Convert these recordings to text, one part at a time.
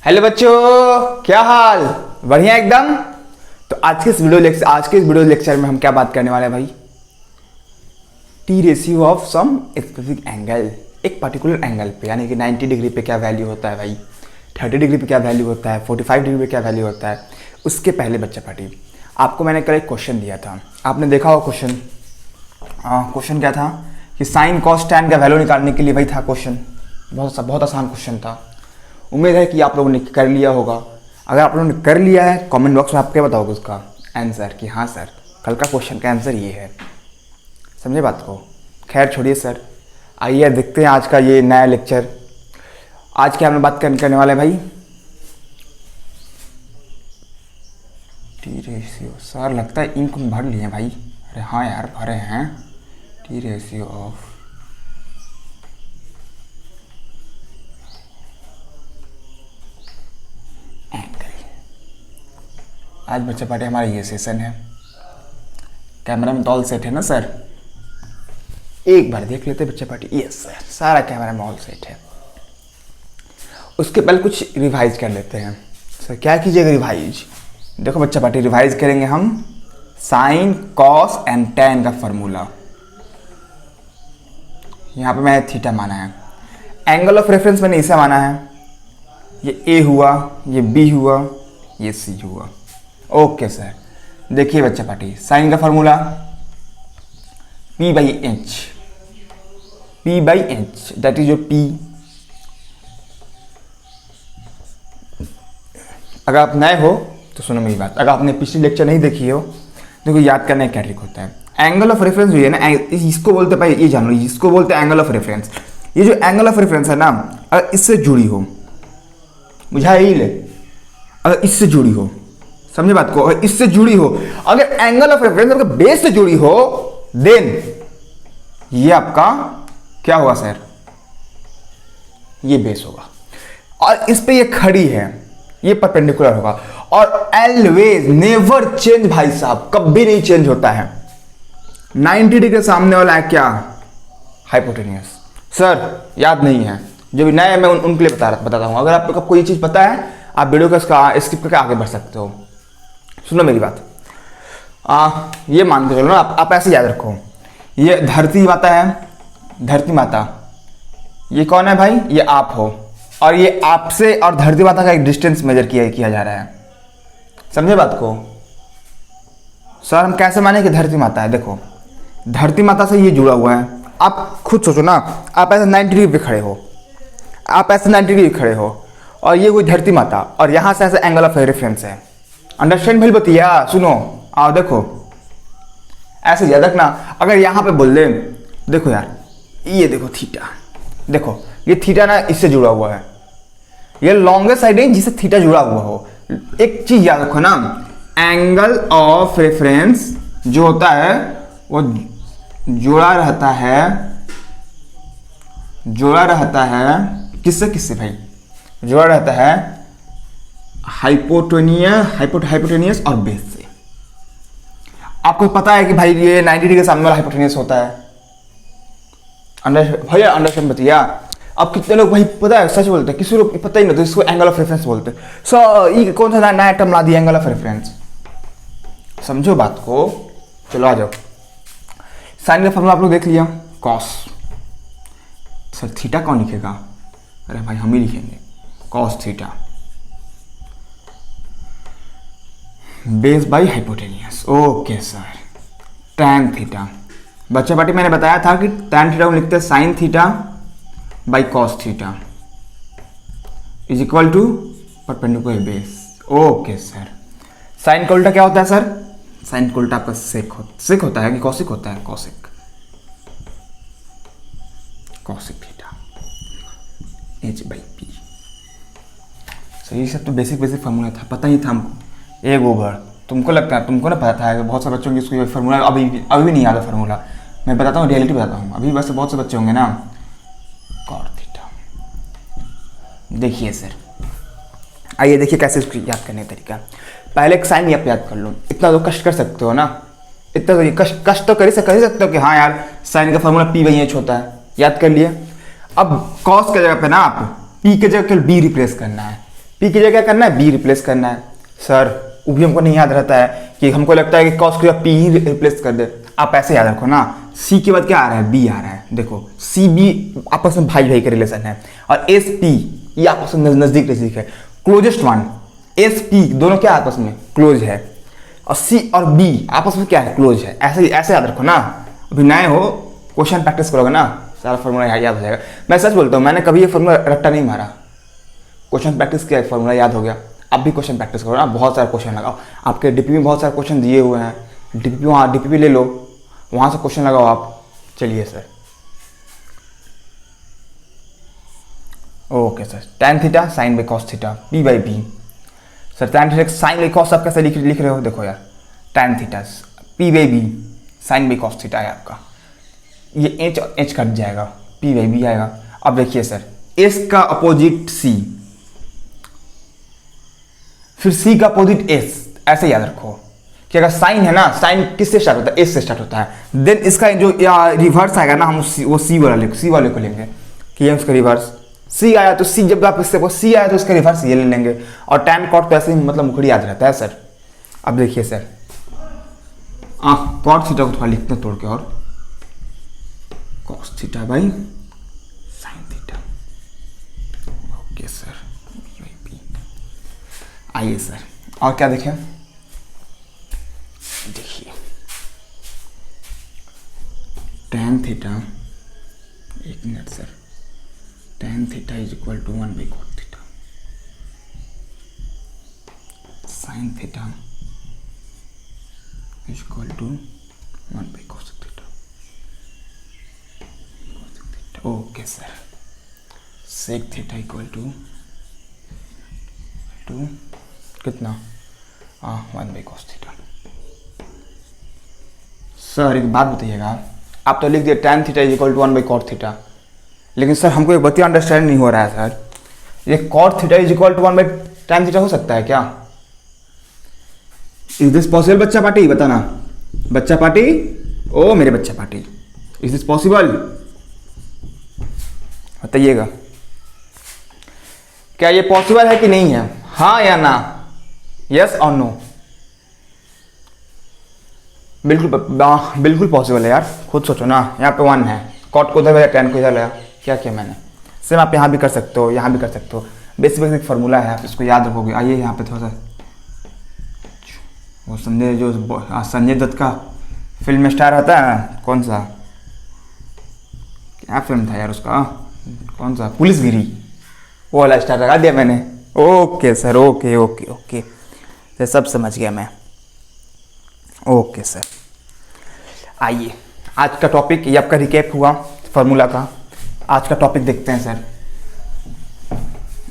Hello बच्चों, क्या हाल? बढ़िया एकदम। तो आज के इस वीडियो लेक्चर में हम क्या बात करने वाले हैं भाई? T ratio of some specific angle, एक पर्टिकुलर एंगल पे, यानी कि 90 डिग्री पे क्या वैल्यू होता है भाई, 30 डिग्री पे क्या वैल्यू होता है, 45 डिग्री पे क्या वैल्यू होता है। उसके पहले बच्चा पार्टी, आपको मैंने कल एक क्वेश्चन दिया था, आपने देखा हो क्वेश्चन। क्वेश्चन क्या था कि साइन कॉस टैन का वैल्यू निकालने के लिए भाई था क्वेश्चन। बहुत आसान क्वेश्चन था। उम्मीद है कि आप लोगों ने कर लिया होगा। अगर आप लोगों ने कर लिया है, कमेंट बॉक्स में आप क्या बताओगे उसका आंसर कि हाँ सर, कल का क्वेश्चन का आंसर ये है। समझे बात को? खैर छोड़िए सर, आइए देखते हैं आज का ये नया लेक्चर। आज क्या हम बात करने वाले हैं भाई? T ratio. सर लगता है इंक भर लिए हैं भाई। अरे हाँ यार, भरे हैं। टी रेशियो ऑफ आज बच्चा पार्टी हमारा ये सेशन है। कैमरा में तो ऑल सेट है ना सर? एक बार देख लेते बच्चा पार्टी। यस सर, सारा कैमरा में ऑल सेट है। उसके पहले कुछ रिवाइज कर लेते हैं। सर क्या कीजिएगा रिवाइज? देखो बच्चा पार्टी, रिवाइज करेंगे हम साइन कॉस एंड टैन का फॉर्मूला। यहाँ पे मैंने थीटा माना है। एंगल ऑफ रेफरेंस मैंने इसे माना है। ये ए हुआ, ये बी हुआ, ये सी हुआ। ओके सर, देखिए बच्चा पार्टी, साइन का formula P by H, P by H that is your P। अगर आप नए हो तो सुनो मेरी बात, अगर आपने पिछली लेक्चर नहीं देखी हो, देखो याद करने का क्या ट्रिक होता है। एंगल ऑफ रेफरेंस जो है ना, इसको बोलते भाई, ये जान लो, इसको बोलते हैं एंगल ऑफ रेफरेंस। ये जो एंगल ऑफ रेफरेंस है ना, अगर इससे जुड़ी हो, बुझाई ले, अगर इससे जुड़ी हो, समझे बात को, अगर इससे जुड़ी हो, अगर एंगल ऑफ रेफरेंस अगर बेस से जुड़ी हो, देन ये आपका क्या होगा सर? ये बेस होगा। और इस पे ये खड़ी है, ये परपेंडिकुलर होगा। और ऑलवेज नेवर चेंज भाई साहब, कभी नहीं चेंज होता है। 90 डिग्री के सामने वाला है क्या? हाइपोटेन्यूस। सर याद नहीं है, जो भी नए मैं उनके लिए बताता हूं। अगर आप लोग को कोई चीज पता है, आप वीडियो का स्किप करके आगे बढ़ सकते हो। सुनो मेरी बात, ये मान के चलो ना, आप ऐसे याद रखो, ये धरती माता है, धरती माता। ये कौन है भाई? ये आप हो। और ये आपसे और धरती माता का एक डिस्टेंस मेजर किया जा रहा है। समझे बात को? सर हम कैसे माने कि धरती माता है? देखो, धरती माता से ये जुड़ा हुआ है। आप खुद सोचो ना, आप ऐसे 90 डिग्री पे खड़े हो, आप ऐसे 90 डिग्री खड़े हो, और ये कोई धरती माता, और यहां से ऐसे एंगल ऑफ रेफरेंस है। अंडरस्टैंड भाई? बतिया सुनो, आओ देखो, ऐसे याद रखना। अगर यहां पे बोल दे, देखो यार, ये देखो थीटा, देखो ये थीटा ना इससे जुड़ा हुआ है। ये लॉन्गेस्ट साइड है जिससे थीटा जुड़ा हुआ हो। एक चीज याद रखो ना, एंगल ऑफ रेफरेंस जो होता है वो जुड़ा रहता है किससे भाई? जुड़ा रहता है हाइपोटेनियस और बेस से। आपको पता है कि भाई ये 90 डिग्री के सामने वाला हाइपोटेनियस होता है। भैया अंडरस्टैंड बतिया। अब कितने लोग भाई पता है, सच बोलते हैं, किसी को पता ही नहीं, तो इसको एंगल ऑफ रेफरेंस बोलते हैं। सो ये कौन सा नया टर्म ला दिया, एंगल ऑफ रेफरेंस? समझो बात को। चलो आ जाओ, साइन का फॉर्मूला आप लोग देख लिया, कॉस। सर थीटा कौन लिखेगा? अरे भाई हम ही लिखेंगे, cos theta base by hypotenuse. Okay sir, tan theta. बच्चा पार्टी मैंने बताया था कि टैन थीटा को लिखते हैं sine theta by cos theta is equal to perpendicular base. Okay sir, sine का उल्टा क्या होता है सर? साइन का उल्टा आपका सेक होता है कि कॉसिक होता है? Cosec theta H by P. Sir ये सब तो बेसिक फार्मूला था, पता ही था हमको। एक ओवर तुमको लगता है, तुमको ना पता था कि बहुत से बच्चों की इसको फार्मूला अभी भी नहीं आता फार्मूला। मैं बताता हूँ, रियलिटी बताता हूँ। अभी वैसे बहुत से बच्चे होंगे ना, कॉट थीटा। देखिए सर, आइए देखिए कैसे इसको याद करने का तरीका। पहले एक साइन आप याद कर लो। इतना तो कष्ट कर सकते हो ना, इतना तो कष्ट तो कर ही सकते हो कि हाँ यार साइन का फार्मूला P बाई एच होता है, याद कर लिए। अब कॉस की जगह पे ना आप P की जगह बी रिप्लेस करना है। पी की जगह क्या करना है, बी रिप्लेस करना है। सर वो भी हमको नहीं याद रहता है कि हमको लगता है कि कॉस की जगह पी ही रिप्लेस कर दे। आप ऐसे याद रखो ना, सी के बाद क्या आ रहा है, बी आ रहा है। देखो सी बी आपस में भाई भाई का रिलेशन है, और एस पी ये आपस में नजदीक नजदीक है, क्लोजेस्ट वन। एस पी दोनों क्या आपस में क्लोज है, और सी और बी आपस में क्या है, क्लोज है। ऐसे ऐसे याद रखो ना। अभी नए हो, क्वेश्चन प्रैक्टिस करोगे ना, सारा फॉर्मूला याद हो जाएगा। मैं सच बोलता हूँ, मैंने कभी ये फॉर्मूला रट्टा नहीं मारा, क्वेश्चन प्रैक्टिस किया, फॉर्मूला याद हो गया। आप भी क्वेश्चन प्रैक्टिस करो ना, बहुत सारे क्वेश्चन लगाओ। आपके डीपीपी में बहुत सारे क्वेश्चन दिए हुए हैं, डीपीपी वहाँ डीपीपी ले लो, वहाँ से क्वेश्चन लगाओ आप। चलिए sir, okay sir, tan theta sine by cos theta P by B. Sir tan theta sine by cos आप कैसे लिख रहे हो, देखो यार, tan theta P by B sine by cos theta है आपका, ये एच और एच कट जाएगा, पी बाई बी आएगा। अब देखिए सर, एस का अपोजिट सी, फिर सी का अपोजिट एस, ऐसे याद रखो कि अगर साइन है ना, साइन किससे स्टार्ट होता है, एस से स्टार्ट होता है। देन इसका जो रिवर्स आएगा ना, हम वो सी वाले को लेंगे कि हम उसका रिवर्स, सी आया तो सी, जब आप इससे सी आया तो इसका रिवर्स ये ले लेंगे। और टैन कॉट तो ऐसे ही मतलब मुखड़ी याद रहता है सर। अब देखिए सर, कॉट थीटा को थोड़ा लिखते हैं तोड़ के, और cos theta by sine theta, okay sir. आइए सर, और क्या देखें, देखिए tan थीटा, एक minute sir, tan theta is equal to 1 by cot theta, sine theta is equal to 1 by cos theta, okay sir. Sec theta equal to कितना, 1 by cos theta. Sir एक बात बताइएगा, आप तो लिख दिए tan theta is equal to 1 by cot theta, लेकिन sir हमको एक बतिया अंडरस्टैंड नहीं हो रहा है सर, ये cot theta is equal to 1 by tan theta हो सकता है क्या? इज दिस पॉसिबल बच्चा पार्टी, बताना बच्चा पार्टी, ओ मेरे बच्चा पार्टी, इज दिस पॉसिबल, बताइएगा क्या ये पॉसिबल है कि नहीं है, हाँ या ना, यस और नो। बिल्कुल पॉसिबल है यार, खुद सोचो ना, यहाँ पे 1 है, कॉट को उधर लाया, tan को इधर लाया, क्या किया मैंने। सेम आप यहाँ भी कर सकते हो, यहाँ भी कर सकते हो, बेसिक फार्मूला है, आप इसको याद रखोगे। आइए यहाँ पे थोड़ा सा, वो संजय दत्त का फिल्म स्टार आता है, कौन सा, क्या फिल्म था यार उसका, कौन सा, पुलिसगिरी, वो वाला स्टार लगा दिया मैंने। Okay sir, okay okay okay sir, सब समझ गया मैं, ओके सर। आइए आज का टॉपिक, ये आपका रिकैप हुआ फार्मूला का, आज का टॉपिक देखते हैं सर।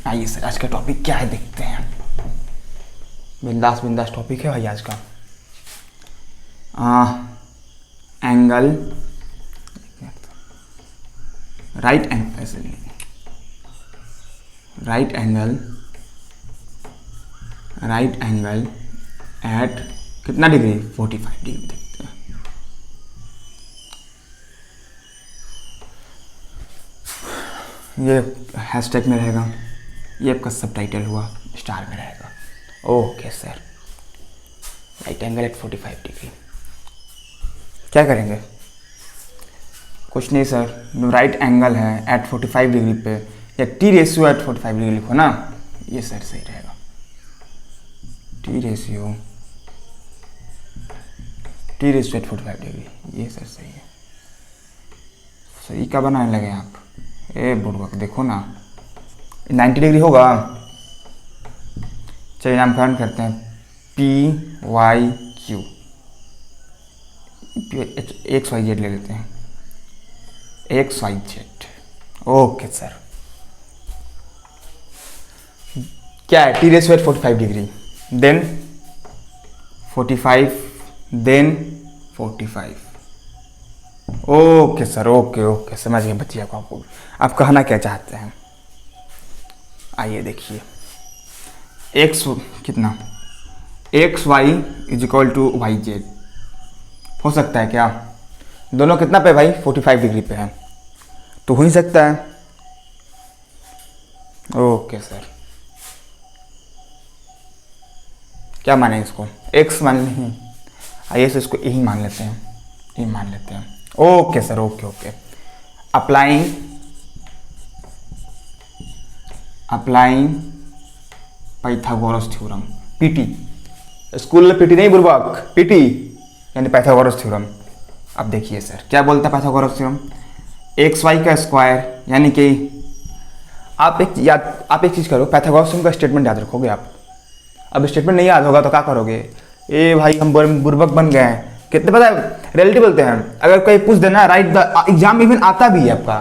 आइए सर, आज का टॉपिक क्या है देखते हैं, बिंदास टॉपिक है भाई आज का। एंगल, राइट एंगल एट कितना डिग्री, 45 डिग्री देखते हैं। ये हैशटैग में रहेगा, ये आपका सब टाइटल हुआ, स्टार में रहेगा। Okay sir, right angle at 45 degree, क्या करेंगे, कुछ नहीं सर, राइट एंगल है एट 45 डिग्री पे, या टी रेशियो एट 45 डिग्री लिखो ना, ये सर सही रहेगा, टी रेशियो एट 45 डिग्री, ये सर सही है। सही क्या बनाने लगे आप, ए बुढ़वा देखो ना, 90 डिग्री होगा। चलिए नामकरण करते हैं, P Y Q, X Y Z ले लेते हैं, X Y Z, okay sir. क्या है, T ratio at 45 degree, then 45, then 45, okay sir, okay समझ गए बच्चिया को, आपको आप कहना क्या चाहते हैं। आइए देखिए, एक्स कितना, X Y is equal to Y Z, हो सकता है क्या, दोनों कितना पे भाई, 45 डिग्री पे है, तो हो ही सकता है। ओके सर, क्या माने इसको, एक्स मान नहीं, आइए से इसको यही मान लेते हैं, ये मान लेते हैं। Okay sir, okay okay. Applying Pythagoras theorem, PT, school में पीटी नहीं बुर्बक, पीटी यानी पाइथागोरस थ्योरम। अब देखिए सर क्या बोलता है पाइथागोरस थ्योरम, एक्स वाई का स्क्वायर यानी कि आप एक चीज़ करो, पाइथागोरस थ्योरम का स्टेटमेंट याद रखोगे आप। अब स्टेटमेंट नहीं याद होगा तो क्या करोगे, ए भाई हम बुर्बक बन गए हैं। कितने पता है रिलेटिव बोलते हैं, अगर कोई पूछ देना राइट द एग्जाम इवन आता भी है आपका,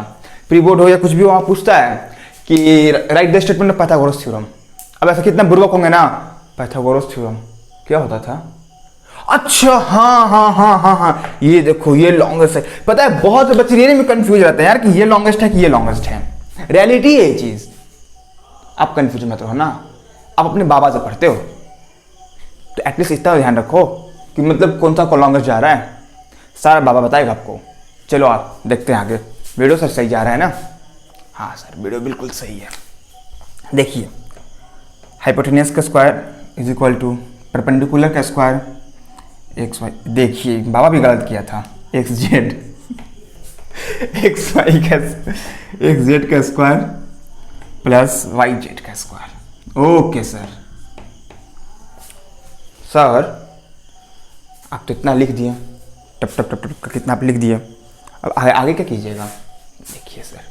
प्री बोर्ड हो या कुछ भी हो, वहाँ पूछता है कि right the statement of Pythagoras theorem. अब ऐसा कितना बुर्बक होंगे ना, पाइथागोरस थ्योरम क्या होता था, अच्छा हाँ हाँ हाँ हाँ हाँ ये देखो ये लॉन्गेस्ट है। पता है बहुत से बच्चे ये में कंफ्यूज रहते हैं यार कि ये लॉन्गेस्ट है कि ये लॉन्गेस्ट है, रियलिटी है ये चीज। आप कंफ्यूज मत रहो ना, आप अपने बाबा से पढ़ते हो तो एटलीस्ट इतना ध्यान रखो कि मतलब कौन सा लॉन्गेस्ट जा रहा है, सारा बाबा बताएगा आपको। चलो आप देखते हैं आगे, वीडियो सर सही जा रहा है ना, हाँ सर वीडियो बिल्कुल सही है। देखिए हाइपोटेन्यूस का square is equal to perpendicular का स्क्वायर एक्स वाई, देखिए बाबा भी गलत किया था, एक्स जेड एक्स वाई का एक्स जेड का स्क्वायर प्लस वाई जेड का स्क्वायर। ओके सर, सर आप तो इतना लिख दिए, टप टप टप टप का कितना आप लिख दिए, अब आगे क्या कीजिएगा। देखिए सर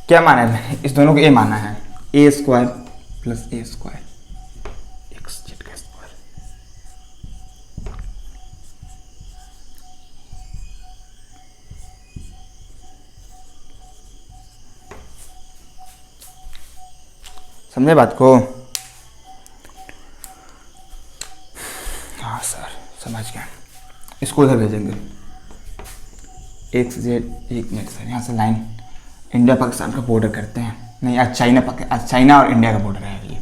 क्या माना है, इस दोनों को ए माना है, ए स्क्वायर प्लस ए स्क्वायर एक्स जेड का स्क्वायर। समझे बात को, हाँ सर समझ गया। इसको इधर भेजेंगे, एक्स जेड, एक मिनट सर यहाँ से लाइन इंडिया पाकिस्तान का बॉर्डर करते हैं, नहीं आज चाइना और इंडिया का बॉर्डर है ये,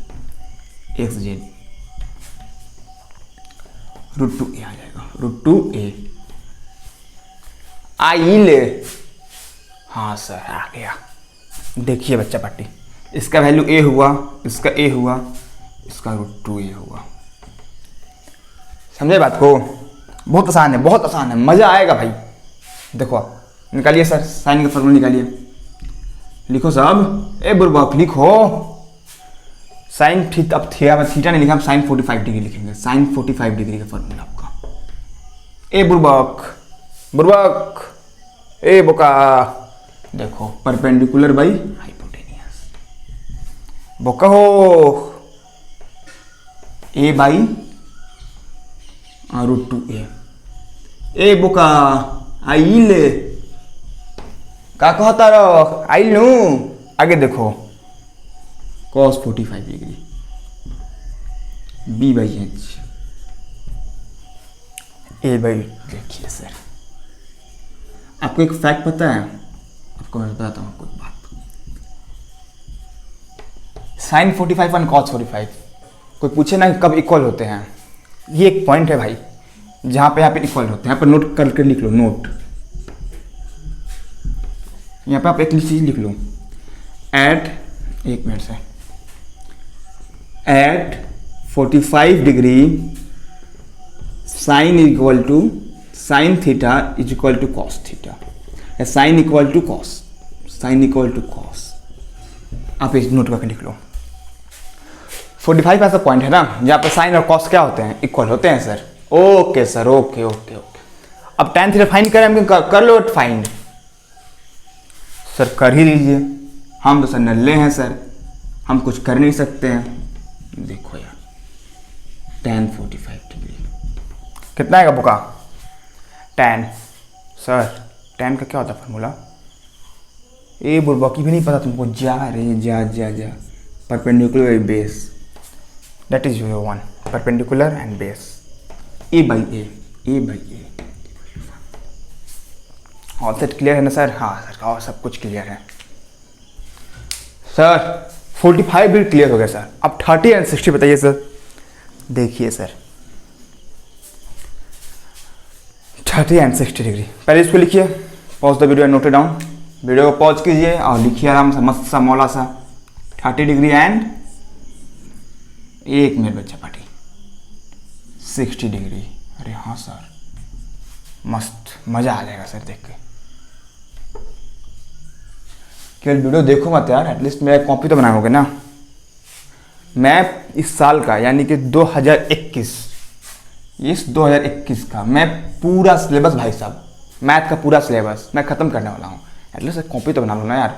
एक्स जेड √2 ए आ जाएगा, √2 ए आई ले, हाँ सर आ गया। देखिए बच्चा पार्टी, इसका वैल्यू ए हुआ, इसका ए हुआ, इसका √2 ए हुआ। समझे बात को, बहुत आसान है, बहुत आसान है, मजा आएगा भाई। देखो आप निकालिए सर, साइन का फॉर्मूला निकालिए, लिखो साहब, ए बुर्बक लिखो साइन, ठीक अब थीटा नहीं लिखा, हम साइन 45 डिग्री लिखेंगे, साइन 45 डिग्री का फॉर्मूला आपका। ए बुर्बक ए बोका, देखो परपेंडिकुलर बाई हाइपोटेनियस, बोका हो ए बाई √2 ए बोका आइल का कहता रहो, आइल नू, आगे देखो cos 45 degree b by H A by. देखिए सर आपको एक फैक्ट पता है, आपको मैं बताता हूँ आपको एक बात, साइन 45 और cos 45 कोई पूछे ना कब इक्वल होते हैं, ये एक पॉइंट है भाई जहाँ पे इक्वल होते हैं। यहाँ पर नोट करके लिख लो, नोट यहाँ पे आप एक चीज लिख लो, एट, एक मिनट से, at 45 degree sine equal to sine theta is equal to cos theta, या sine equal to cos, sine equal to cos, आप इस नोट करके लिख लो। 45 ऐसा पॉइंट है ना जहाँ पे साइन और कॉस क्या होते हैं, इक्वल होते हैं sir. Okay sir, okay okay okay. अब tan थीटा फाइंड करें, हम कर लो फाइंड, सर कर ही लीजिए, हम तो सर नल्ले हैं सर, हम कुछ कर नहीं सकते हैं। देखो यार tan 45 डिग्री कितना आएगा बुका, tan, सर tan का क्या होता है फॉर्मूला, ए बुर्बकी भी नहीं पता तुमको, जा रे जा जा जा, perpendicular base, that is your one, perpendicular and base, A by A. All set clear है ना सर, हाँ सर और सब कुछ क्लियर है सर। 45 भी क्लियर हो गया सर, अब 30 एंड 60 बताइए सर। देखिए सर 30 एंड 60 डिग्री, पहले इसको लिखिए, pause the video and note it down, video को पॉज कीजिए और लिखिए आराम से मस्त सा मौला सा 30 डिग्री एंड, एक मिनट बच्चा पार्टी, 60 डिग्री। अरे हाँ सर, मस्त, मज़ा आ जाएगा सर देख के। केवल वीडियो देखो मत यार, एटलीस्ट मेरा कॉपी तो बनाओगे ना। मैं इस साल का यानी कि 2021, इस 2021 का मैं पूरा सिलेबस भाई साहब, मैथ का पूरा सिलेबस मैं ख़त्म करने वाला हूँ। एटलीस्ट एक कॉपी तो बना लो ना यार,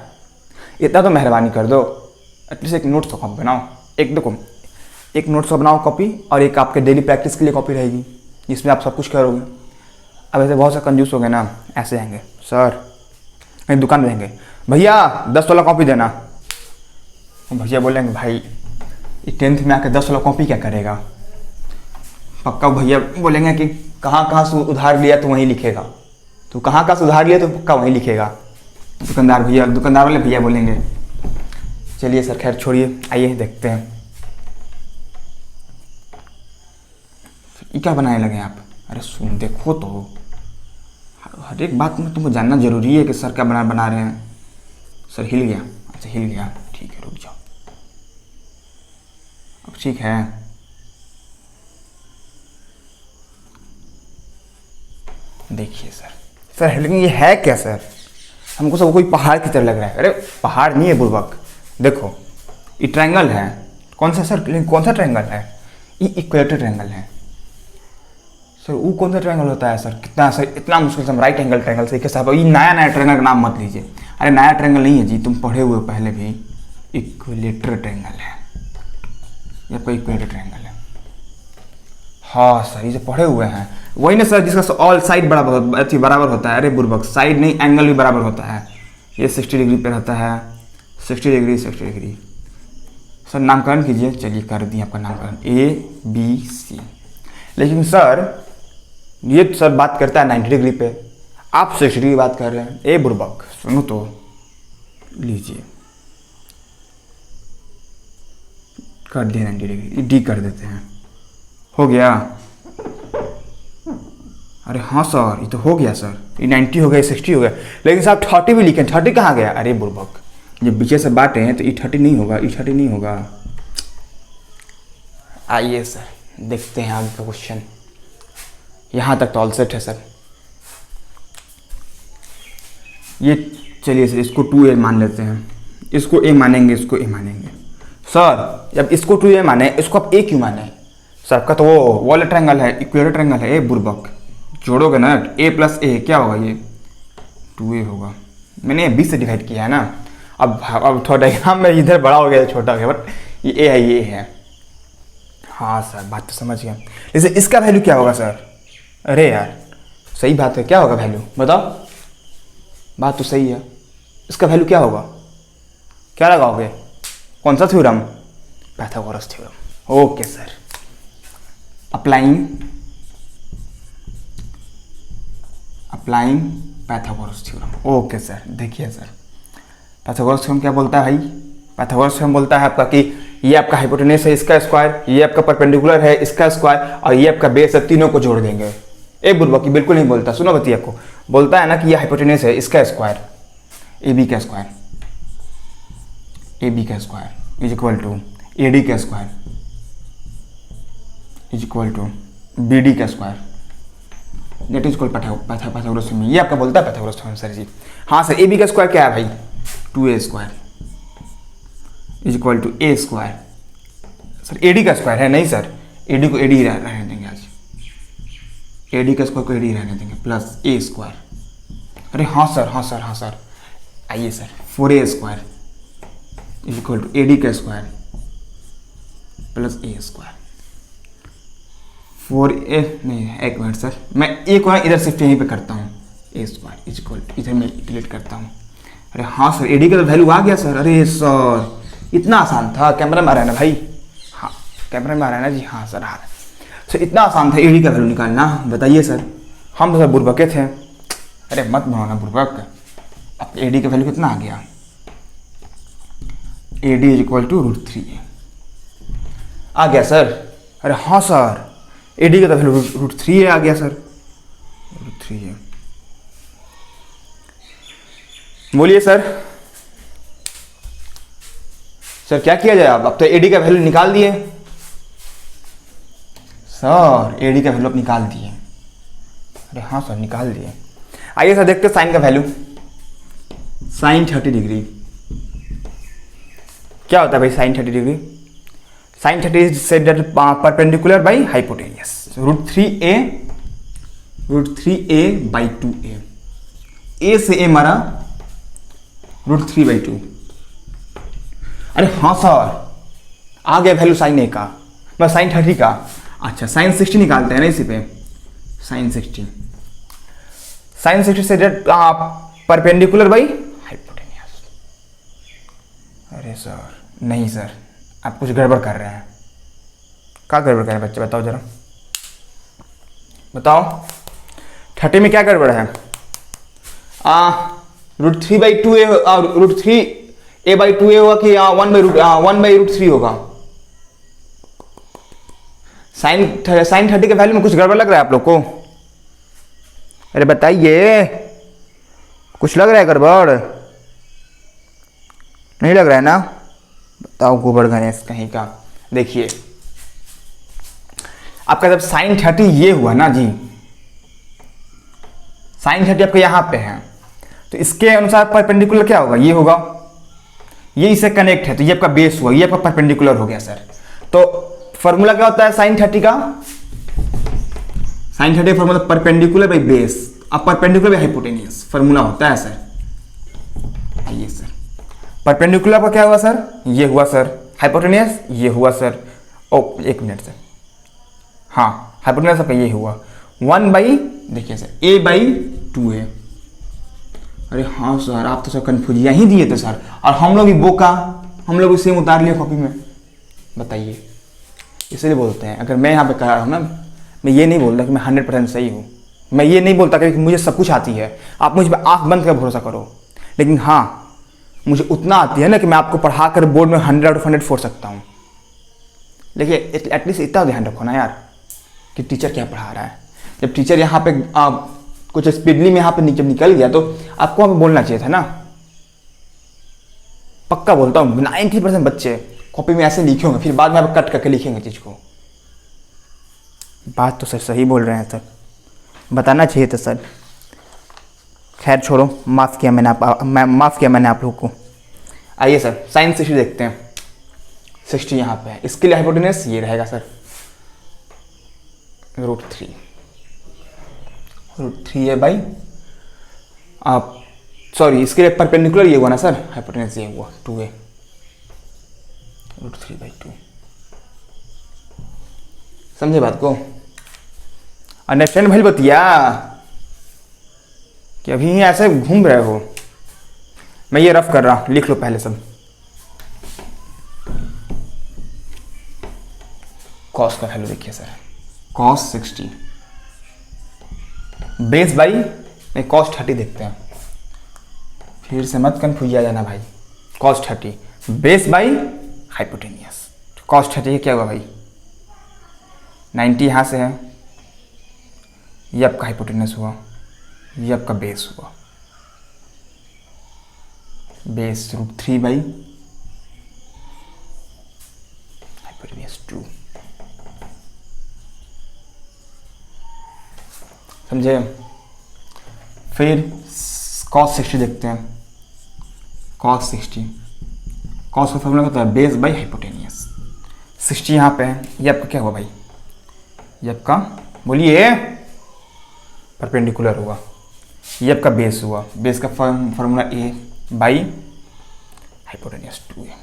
इतना तो मेहरबानी कर दो। एटलीस्ट एक नोट्स का कॉपी बनाओ, एक देखो, एक नोट्स का बनाओ कॉपी, और एक आपके डेली प्रैक्टिस के लिए कॉपी रहेगी जिसमें आप सब कुछ करोगे। अब ऐसे बहुत सा कंजूस हो गए ना, ऐसे आएंगे सर, कहीं दुकान में रहेंगे, भैया 10 वाला कॉपी देना। भैया बोलेंगे भाई 10th में आके 10 वाला कॉपी क्या करेगा। पक्का भैया बोलेंगे कि कहाँ कहाँ से उधार लिया तो वहीं लिखेगा, तो कहाँ कहाँ से उधार लिया तो पक्का वहीं लिखेगा। दुकानदार वाले भैया बोलेंगे चलिए सर खैर छोड़िए, आइए देखते हैं ये क्या बनाने लगे आप। अरे सुन देखो तो, हर एक बात में तुमको जानना जरूरी है कि सर क्या बना रहे हैं। सर हिल गया, अच्छा हिल गया, ठीक है रुक जाओ, अब ठीक है। देखिए सर हिल, ये है क्या सर, हमको सब कोई पहाड़ की तरह लग रहा है। अरे पहाड़ नहीं है बुर्बक, देखो ये ट्रायंगल है। कौन सा सर, कौन सा ट्रायंगल है, ये इक्वेटर ट्रायंगल है सर। वो कौन सा ट्रायंगल होता है सर, कितना सर, इतना मुश्किल से हम राइट एंगल ट्रायंगल से कैसे। ये नया ट्रायंगल का नाम मत लीजिए, अरे नया ट्रायंगल नहीं है जी, तुम पढ़े हुए पहले भी, इक्विलेटरल ट्रायंगल है, ये आपका इक्विलेटरल ट्रायंगल है। हाँ सर, ये जो पढ़े हुए हैं वही ना सर, जिसका ऑल साइड बराबर होता है। अरे बुर्बक, साइड नहीं एंगल भी बराबर होता है। ये 60 डिग्री पे रहता है, 60 डिग्री। सर नामकरण कीजिए, चलिए कर दिए आपका नामकरण, ABC। लेकिन सर ये सर बात करता है 90 डिग्री पे, आप 60 डिग्री बात कर रहे हैं। ए बुर्बक सुनो तो, लीजिए कर दिए 90 डिग्री, डी कर देते हैं, हो गया। अरे हाँ सर ये तो हो गया सर, ये 90 हो गया, 60 हो गया, लेकिन साहब 30 भी लिखे, 30 कहाँ गया। अरे बुर्बक, जब पीछे से बांटे हैं तो ये 30 नहीं होगा, ये 30 नहीं होगा। आइए सर देखते हैं आगे का क्वेश्चन। यहाँ तक तो ऑल सेट है सर। ये चलिए सर इसको 2a मान लेते हैं, इसको a मानेंगे, इसको a मानेंगे। सर जब इसको 2a माने, इसको आप a क्यों माने सर, आपका तो वो वाला ट्रायंगल है, इक्वेटर ट्रायंगल है। ए बुर्बक, जोड़ोगे ना a + a क्या होगा, ये 2a होगा। मैंने b से डिवाइड किया है ना। अब थोड़ा डायग्राम में इधर बड़ा हो गया, छोटा हो गया, बट ये a है, ये है। हाँ सर बात तो समझ गया। जैसे इसका वैल्यू क्या होगा सर। अरे यार सही बात है, क्या होगा वैल्यू बताओ, बात तो सही है। इसका वैल्यू क्या होगा, क्या लगाओगे, कौन सा theorem, Pythagoras theorem. Okay sir, applying Pythagoras theorem. Okay sir, देखिए सर पाइथागोरस थ्योरम क्या बोलता है भाई। पाइथागोरस थ्योरम बोलता है आपका कि ये आपका हाइपोटेनस है, इसका स्क्वायर, ये आपका परपेंडिकुलर है, इसका स्क्वायर, और ये आपका बेस है, तीनों को जोड़ देंगे। एक बुर्बक बिल्कुल नहीं बोलता, सुनो बतिया को, बोलता है ना कि ये हाइपोटेनस है, इसका स्क्वायर, AB का स्क्वायर, AB का square is equal to AD का square is equal to BD का square, that is equal Pythagoras theorem. ये आपका बोलता है पाइथागोरस थ्योरम सर जी। हाँ सर, AB का स्क्वायर क्या है भाई, 2a square is equal to a square. Sir AD का स्क्वायर है, नहीं सर AD को AD ही रहने देंगे आज, AD का स्क्वायर को AD रहने देंगे, प्लस a स्क्वायर। अरे हाँ सर, आइए sir 4a square is equal to AD का square plus a square. 4a नहीं है, एक मिनट सर, मैं a को इधर शिफ्ट यहीं पे करता हूँ, a square is equal to, इधर मैं डिलीट करता हूँ। अरे हाँ सर, AD का तो वैल्यू आ गया सर। अरे सर इतना आसान था, कैमरा में आ रहा है ना भाई, हाँ कैमरा में आ रहा है ना जी, हाँ सर आ रहा है सर। इतना आसान था AD का वैल्यू निकालना, बताइए सर, हम तो सर बुर्बके थे। अरे मत बनाना बुर्बक, अब AD का वैल्यू कितना आ गया, AD इज इक्वल टू √3 आ गया सर। अरे हाँ सर, AD का तो वैल्यू √3 आ गया सर, √3। बोलिए सर क्या किया जाए अब तो AD का वैल्यू निकाल दिए सर एडी का वैल्यू आप निकाल दिए। अरे हाँ सर निकाल दिए। आइए सर देखते हैं साइन का वैल्यू। साइन 30 डिग्री क्या होता है भाई? Sine 30 degree, sine 30 is said that perpendicular by hypotenuse. √3a/2a, A से ए मारा √3/2। अरे हाँ सर आ गया वैल्यू साइन ए का, मैं साइन 30 का। अच्छा साइन 60 निकालते हैं ना इसी पे। साइन 60 से दैट परपेंडिकुलर बाई हाइपोटेनियस। अरे सर नहीं सर, आप कुछ गड़बड़ कर रहे हैं। क्या गड़बड़ कर रहे हैं बच्चे, बताओ जरा बताओ। 30 में क्या गड़बड़ है? √3/2a √3a/2a होगा कि 1/√3 होगा? साइन 30 के वैल्यू में कुछ गड़बड़ लग रहा है आप लोग को? अरे बताइए, कुछ लग रहा है गड़बड़? नहीं लग रहा है ना? बताओ गोबर गणेश कहीं का। देखिए आपका जब साइन 30 ये हुआ ना जी, साइन 30 आपका यहां पे है, तो इसके अनुसार परपेंडिकुलर क्या होगा? ये होगा, ये इससे कनेक्ट है तो ये आपका बेस हुआ, ये आपका परपेंडिकुलर हो गया सर। तो फॉर्मूला क्या होता है साइन 30 का? Sine 30 formula perpendicular by base, अब परपेंडिकुलर बाई हाइपोटेनियस फॉर्मूला होता है सर। ये सर परपेंडिकुलर का क्या हुआ सर? ये हुआ सर। हाइपोटेनियस ये हुआ सर। ओ एक मिनट सर, हाँ हाइपोटेनियस आपका ये हुआ 1/, देखिए सर a/2a। अरे हाँ सर आप तो सर कन्फ्यूजिया ही दिए थे सर, और हम लोग भी बोका, हम लोग सेम उतार लिए कॉपी में। बताइए, इसलिए बोलते हैं अगर मैं यहाँ पे करा रहा हूँ ना, मैं ये नहीं बोलता कि मैं 100% सही हूँ, मैं ये नहीं बोलता कि मुझे सब कुछ आती है, आप मुझ पर आँख बंद कर भरोसा करो। लेकिन हाँ मुझे उतना आती है ना कि मैं आपको पढ़ा कर बोर्ड में 100/100 फोड़ सकता हूँ। लेकिन एटलीस्ट इतना ध्यान रखो ना यार कि टीचर क्या पढ़ा रहा है। जब टीचर यहाँ पे कुछ स्पीडली में यहाँ पे जब निकल गया तो आपको वहाँ पे बोलना चाहिए था ना। पक्का बोलता हूँ 90% बच्चे कॉपी में ऐसे लिखे होंगे, फिर बाद में आप कट करके लिखेंगे चीज़ को। बात तो सर सही बोल रहे हैं सर, बताना चाहिए था सर। खैर छोड़ो, माफ़ किया मैंने आप लोग को। आइए सर साइन 60 देखते हैं। 60 यहाँ पे है, इसके लिए हाइपोटेनस ये रहेगा सर √3a/, आप सॉरी इसके लिए परपेंडिकुलर ये हुआ ना सर, हाइपोटेनस ये हुआ 2a √3/2। समझे बात को? अंडरस्टैंड भाई बतिया कि अभी ऐसे घूम रहे हो। मैं ये रफ कर रहा हूं, लिख लो पहले सब। कॉस का वैल्यू देखिए सर, कॉस 60 बेस बाई नहीं कॉस 30 देखते हैं, फिर से मत कन्फ्यूज आ जाना भाई। Cos 30 base by hypotenuse. Cos 30 क्या हुआ भाई? 90 यहाँ से है, ये आपका हाइपोटेनस हुआ, ये आपका बेस हुआ। Base √3 hypotenuse 2। समझे? फिर cos 60 देखते हैं। cos 60 कॉस का फॉर्मूला होता है बेस बाई हाइपोटेनियस। 60 यहाँ पे है, ये आपका क्या हुआ भाई? ये आपका बोलिए परपेंडिकुलर हुआ, ये आपका बेस हुआ। बेस का फॉर्मूला a बाई हाइपोटेनियस 2 है।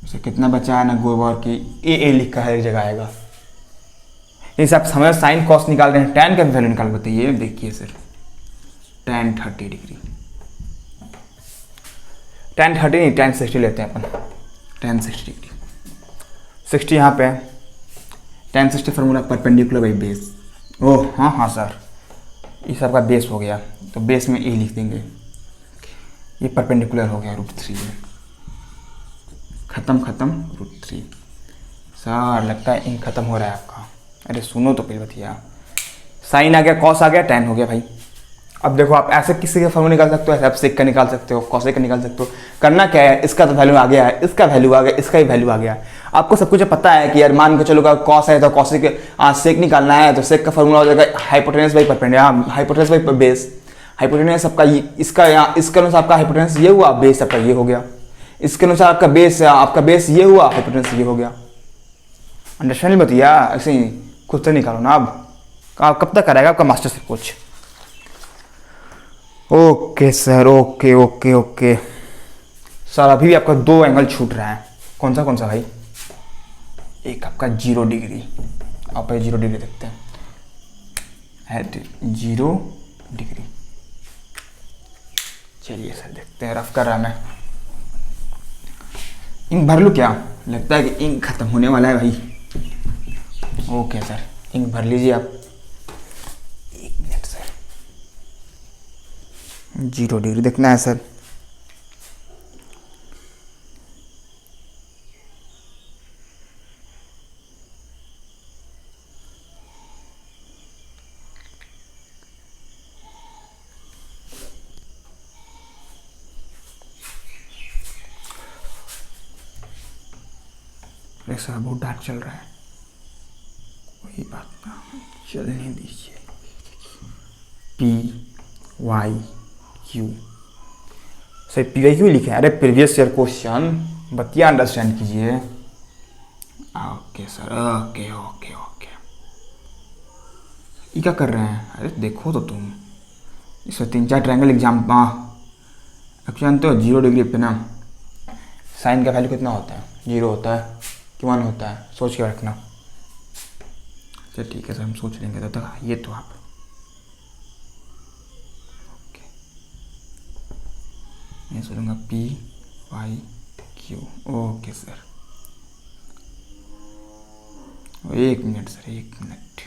उसे कितना बचा है ना गोबर की ए लिखा है एक जगह आएगा। इस आप समझ साइन कॉस निकाल रहे हैं, tan का वैल्यू निकाल बताइए। देखिए सर tan 30 डिग्री, tan 30 नहीं tan 60 लेते हैं अपन। tan 60 डिग्री 60 यहाँ पे tan 60 formula perpendicular by base. Oh हाँ सर ये सबका बेस हो गया, तो बेस में ए लिख देंगे। ये परपेंडिकुलर हो गया √3 में, खत्म √3। सर लगता है इन खत्म हो रहा है आपका। अरे सुनो तो पहले बतिया, साइन आ गया, कॉस आ गया, tan हो गया भाई। अब देखो आप ऐसे किसी का फॉर्मूला निकाल सकते हो, ऐसे आप सेक का निकाल सकते हो, कॉसेक का निकाल सकते हो। करना क्या है, इसका तो वैल्यू आ गया है, इसका वैल्यू आ गया, इसका भी वैल्यू आ गया। आपको सब कुछ पता है कि यार मान के चलो कॉस है तो कॉसेक सेक निकालना है, तो सेक का फॉर्मूला हो जाएगा hypotenuse by perpendicular, hypotenuse by base. Hypotenuse आपका इसका यहाँ इसके अनुसार आपका हाइपोटेनस ये हुआ, बेस आपका ये हो गया। इसके अनुसार आपका बेस ये हुआ, हाइपोटेनस ये हो गया। अंडरस्टैंड बतिया, ऐसे ही खुद से निकालो ना। अब कब तक कराएगा आपका master sir coach? Okay sir, okay okay okay sir. अभी भी आपका 2 एंगल छूट रहा है। कौन सा भाई? एक आपका 0 डिग्री, आप 0 डिग्री देखते हैं, एट 0 डिग्री। चलिए सर देखते हैं, रफ कर रहा मैं। इंक भर लूँ क्या? लगता है कि इंक खत्म होने वाला है भाई। ओके सर, इंक भर लीजिए आप। 1 मिनट सर, 0 डिग्री देखना है सर। सर बहुत डार्क चल रहा है, वही बात ना, चलने दीजिए। PYQ सर, PYQ लिखे हैं। अरे प्रीवियस ईयर क्वेश्चन, बतिया अंडरस्टैंड कीजिए। Okay sir, okay okay okay. ये क्या कर रहे हैं? अरे देखो तो तुम, इसमें 3-4 ट्रायंगल एग्जाम अब जानते हो 0 डिग्री पे ना साइन का वैल्यू कितना होता है? 0 होता है कि 1 होता है? सोच के रखना। चल ठीक है सर, हम सोच लेंगे। तब तक ये तो आप ओके, मैं सोचूंगा PYQ। Okay sir, 1 minute sir, 1 minute.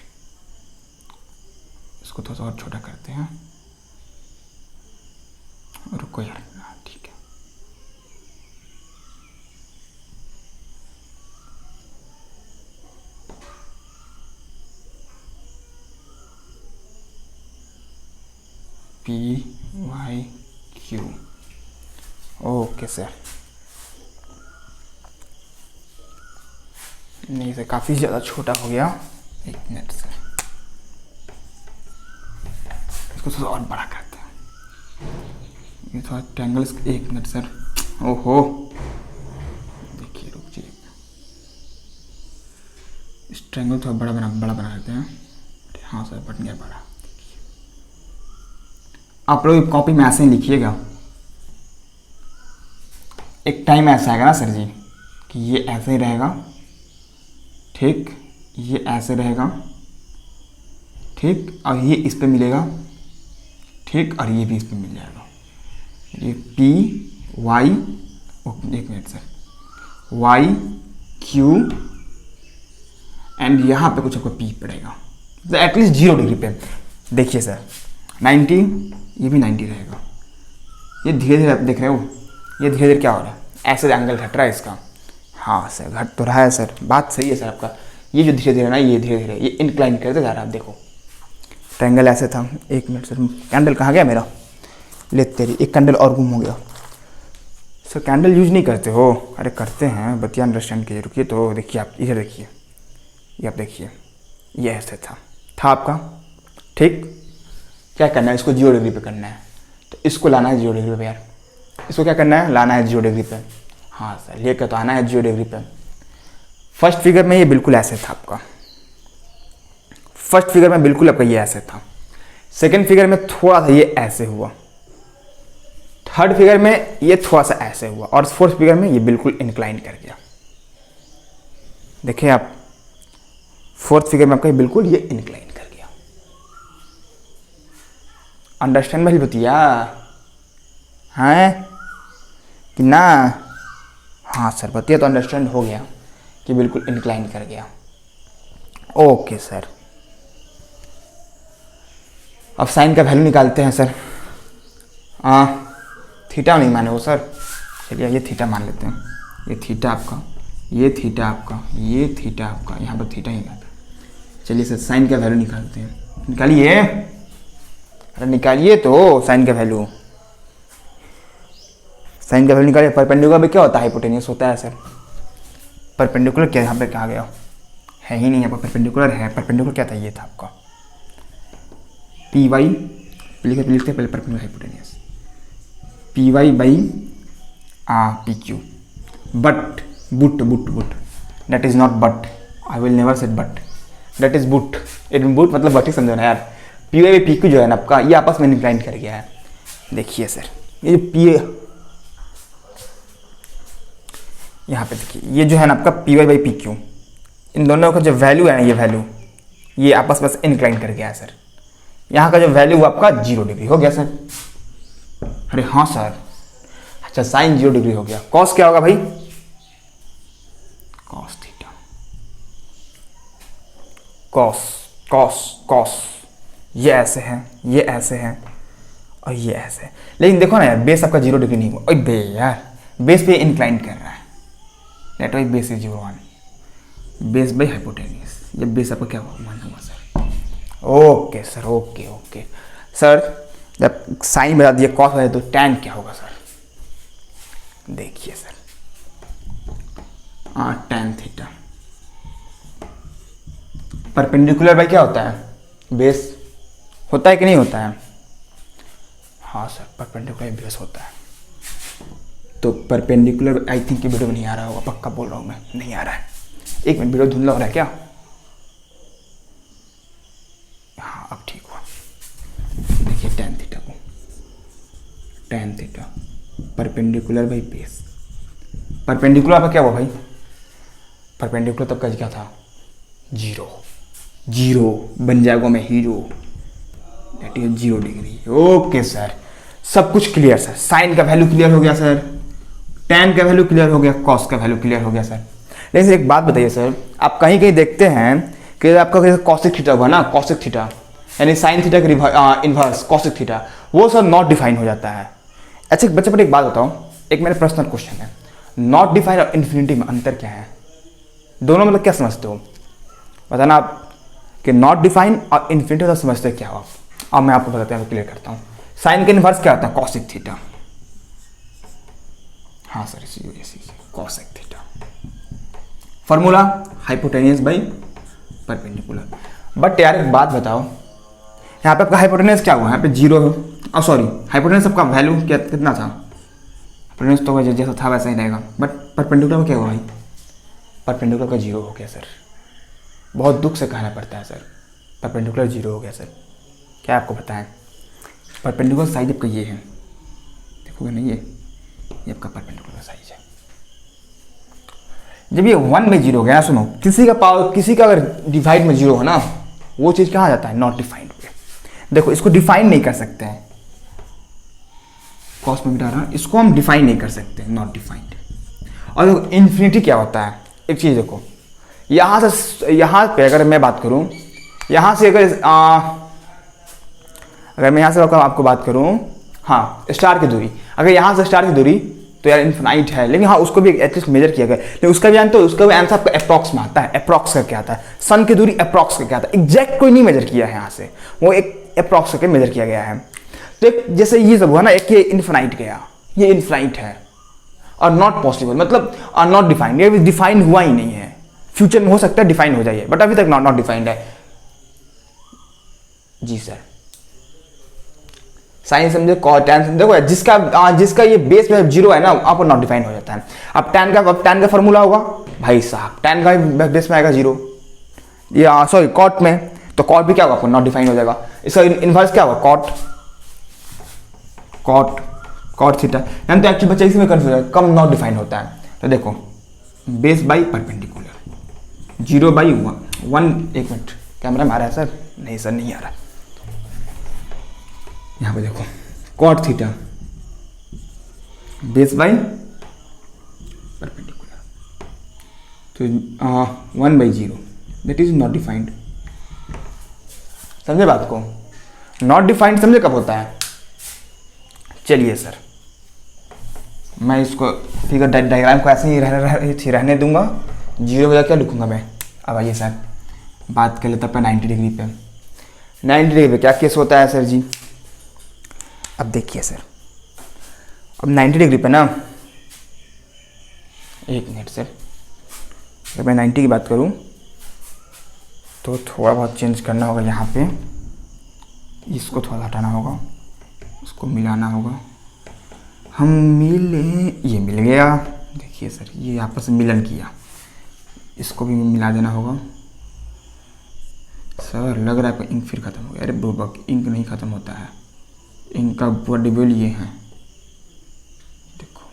इसको थोड़ा सा और छोटा करते हैं। रुको यार, ठीक है। PYQ okay sir. नहीं सर, काफ़ी ज़्यादा छोटा हो गया। 1 मिनट सर, इसको थोड़ा और बड़ा करते हैं। ये थोड़ा ट्रायंगल्स। 1 मिनट सर, ओहो देखिए, रुकिए। इस ट्रायंगल थोड़ा बड़ा बना देते हैं। हाँ सर, बन गया बड़ा। आप लोग कॉपी में ऐसे ही लिखिएगा। एक टाइम ऐसा आएगा ना सर जी कि ये ऐसे ही रहेगा, ठीक, ये ऐसे रहेगा, ठीक, और ये इस पे मिलेगा, ठीक, और ये भी इस पे मिल जाएगा। ये PY, 1 minute sir, YQ and यहाँ पे कुछ आपको P पड़ेगा, तो एटलीस्ट 0 डिग्री पे। देखिए सर, 90, ये भी 90 रहेगा। ये धीरे धीरे आप देख रहे हो, ये धीरे धीरे क्या हो रहा है? ऐसे एंगल घट रहा है इसका। हाँ सर, घट तो रहा है सर, बात सही है सर आपका। ये जो धीरे धीरे ना, ये धीरे धीरे ये इंक्लाइन करते जा रहा है। आप देखो, ट्रायंगल ऐसे था। 1 मिनट सर, कैंडल कहाँ गया मेरा? ले तेरी, एक कैंडल और गुम हो गया। सर कैंडल यूज नहीं करते हो? अरे करते हैं, बतिया अंडरस्टैंड कीजिए। रुकिए तो देखिए, आप इधर देखिए, ये आप देखिए, ये ऐसे था आपका, ठीक। क्या करना है? इसको 0 डिग्री पे करना है, तो इसको लाना है 0 डिग्री पे यार। इसको क्या करना है? लाना है 0 डिग्री पे। हाँ सर, लेकर तो आना है 0 डिग्री पे। फर्स्ट फिगर में ये बिल्कुल ऐसे था आपका, फर्स्ट फिगर में बिल्कुल आपका ये ऐसे था। सेकंड फिगर में थोड़ा सा ये ऐसे हुआ, थर्ड फिगर में ये थोड़ा सा ऐसे हुआ, और फोर्थ फिगर में ये बिल्कुल इंक्लाइन कर गया। देखिए आप, फोर्थ फिगर में आपका ये बिल्कुल ये इंक्लाइन कर गया। अंडरस्टैंड भाई बतिया है कि ना? हाँ सर, बतिया तो अंडरस्टैंड हो गया कि बिल्कुल इंक्लाइन कर गया। ओके सर, अब साइन का वैल्यू निकालते हैं सर। थीटा नहीं माने वो सर, चलिए ये थीटा मान लेते हैं। ये थीटा आपका, ये थीटा आपका, ये थीटा आपका, यहाँ पर थीटा ही आता। चलिए सर, साइन का वैल्यू निकालते हैं। निकालिए। अरे निकालिए तो साइन का वैल्यू, साइन का वैल्यू निकालिए। परपेंडिकुलर में क्या होता है, हाइपोटेनियस होता है सर। परपेंडिकुलर क्या यहाँ पे कहा गया है ही नहीं, यहाँ पर परपेंडिकुलर है। परपेंडिकुलर क्या था, ये था आपका पी वाई, लिखते पहले perpendicular hypotenuse P Y by P Q. But but but but that is not but, I will never said but, that is but. It but मतलब बट ही समझो ना यार। P Y by P Q जो है ना आपका, ये आपस में इंक्लाइन कर गया है। देखिए सर, ये पी, यहाँ पे देखिए ये जो है ना आपका P Y by P Q, इन दोनों का जो वैल्यू है ना, ये वैल्यू ये आपस में इंक्लाइन कर गया है सर। यहाँ का जो वैल्यू आपका 0 डिग्री हो गया सर। अरे हाँ सर, अच्छा साइन 0 डिग्री हो गया। कॉस क्या होगा भाई, cos theta, cos cos cos, ये ऐसे है, ये ऐसे है और ये ऐसे है। लेकिन देखो ना यार, बेस आपका 0 डिग्री नहीं हुआ। ओए बे यार, बेस पे इंक्लाइन कर रहा है। Let Y base is 0 1, base by hypotenuse, ये बेस आपका क्या हुआ, मान हुआ sir. Okay sir, okay okay sir. जब साइन बता दिया, कॉस बता, तो टैन क्या होगा सर, देखिए sir, tan theta. Perpendicular by क्या होता है, बेस होता है कि नहीं होता है। हाँ सर, परपेंडिकुलर बेस होता है। तो परपेंडिकुलर, आई थिंक ये वीडियो में नहीं आ रहा होगा, पक्का बोल रहा हूँ मैं, नहीं आ रहा है। एक मिनट, वीडियो धुंधला हो रहा है क्या, हाँ अब ठीक हुआ। देखिए टैन थीटा को, tan theta perpendicular by base. Perpendicular पर क्या हुआ भाई, परपेंडिकुलर तब का क्या था, 0 0 बन जाएगा मैं hero, that is 0 degree. Okay sir, सब कुछ क्लियर सर। साइन का वैल्यू क्लियर हो गया सर, टैन का वैल्यू क्लियर हो गया, कॉस का वैल्यू क्लियर हो गया सर। लेकिन एक बात बताइए सर, आप कहीं कहीं देखते हैं कि आपका कॉसिक थीटा हुआ ना, कॉसिक थीटा यानी साइन थीटा का इन्वर्स कॉसिक थीटा, वो सर नॉट डिफाइन हो जाता है। अच्छा बच्चे पर एक बात बताओ, एक मेरा पर्सनल क्वेश्चन है, नॉट डिफाइन और इन्फिनिटी में अंतर क्या है, दोनों मतलब क्या समझते हो, बताना आप कि नॉट डिफाइन और इन्फिनिटी मतलब समझते क्या हो आप। अब मैं आपको बताता हूँ, क्लियर करता हूँ। साइन का इन्वर्स क्या होता है, कॉसिक थीटा। हाँ सर, इसी cosec theta. Formula hypotenuse by perpendicular. But यार एक बात बताओ, यहाँ पे आपका हाइपोटेनियस क्या हुआ, यहाँ पे 0 है, सॉरी हाइपोटेनियस आपका वैल्यू क्या कितना था, हाइपोटेनियस तो जैसा था वैसा ही रहेगा। बट परपेंडिकुलर में क्या हुआ भाई, परपेंडिकुलर का 0 हो गया सर। बहुत दुख से कहना पड़ता है सर, परपेंडिकुलर 0 हो गया सर। क्या आपको पता है, परपेंडिकुलर साइज आपका ये है, देखोगे ना, ये आपका परपेंडिकुलर साइज है। जब ये 1/0 हो गया, सुनो, किसी का पावर, किसी का अगर डिवाइड में 0 हो ना, वो चीज़ कहाँ जाता है, नॉट डिफाइंड पे। देखो इसको डिफाइन नहीं कर सकते हैं, कॉस में बिठा रहा, इसको हम डिफाइन नहीं कर सकते, नॉट डिफाइंड। और देखो इन्फिनिटी क्या होता है, एक चीज़ देखो, यहाँ से यहाँ पे अगर मैं बात करूँ, यहाँ से अगर मैं यहाँ से आपको बात करूँ, हाँ स्टार की दूरी, अगर यहाँ से स्टार की दूरी तो यार इन्फिनाइट है, लेकिन हाँ उसको भी एटलीस्ट मेजर किया गया, लेकिन उसका भी जानते हो, उसका भी आंसर आपका अप्रॉक्स में आता है, अप्रॉक्स करके आता है। सन की दूरी अप्रॉक्स करके आता है, एग्जैक्ट कोई नहीं मेजर किया है यहाँ से, वो एक अप्रॉक्स करके मेजर किया गया है। तो एक जैसे ये सब हुआ ना, एक ये इन्फिनाइट गया, ये इन्फिनाइट है और नॉट पॉसिबल, मतलब नॉट डिफाइंड, ये डिफाइंड हुआ ही नहीं है। फ्यूचर में हो सकता है डिफाइन हो जाए, बट अभी तक नॉट डिफाइंड है। जी सर, साइन समझे, टैन देखो, जिसका ये बेस में 0 है ना, आप नॉट डिफाइन हो जाता है। अब टैन का फॉर्मूला होगा भाई साहब, टैन का बेस में आएगा 0, या सॉरी कॉट में, तो कॉट भी क्या होगा, आपको नॉट डिफाइन हो जाएगा। इसका इनवर्स क्या होगा, कॉट कॉट कॉट थीटा। यानी तो एक्चुअली बच्चा इसमें कंफ्यूज है, कम नॉट डिफाइन होता है। तो देखो बेस बाई परपेंडिकुलर, 0/1। एक मिनट, कैमरा में आ रहा है सर, नहीं सर नहीं आ रहा। यहाँ पे देखो cot theta base by perpendicular, तो 1/0, दैट इज नॉट डिफाइंड। समझे बात को, नॉट डिफाइंड समझे कब होता है। चलिए सर, मैं इसको फिगर डायग्राम को ऐसे ही रहने दूंगा, 0 बजा क्या लिखूंगा मैं। अब आइए सर बात कर लेते हैं 90 डिग्री पे। 90 डिग्री पे क्या केस होता है सर जी, अब देखिए सर, अब 90 डिग्री पे ना, एक मिनट सर, अगर मैं 90 की बात करूं तो थोड़ा बहुत चेंज करना होगा यहाँ पे, इसको थोड़ा हटाना होगा, उसको मिलाना होगा, हम मिले, ये मिल गया। देखिए सर, ये आपस में मिलन किया, इसको भी मिला देना होगा। सर लग रहा है इंक फिर ख़त्म हो गया। अरे बुबक, इंक नहीं ख़त्म होता है, इंक का पूरा डिबेल ये है, देखो।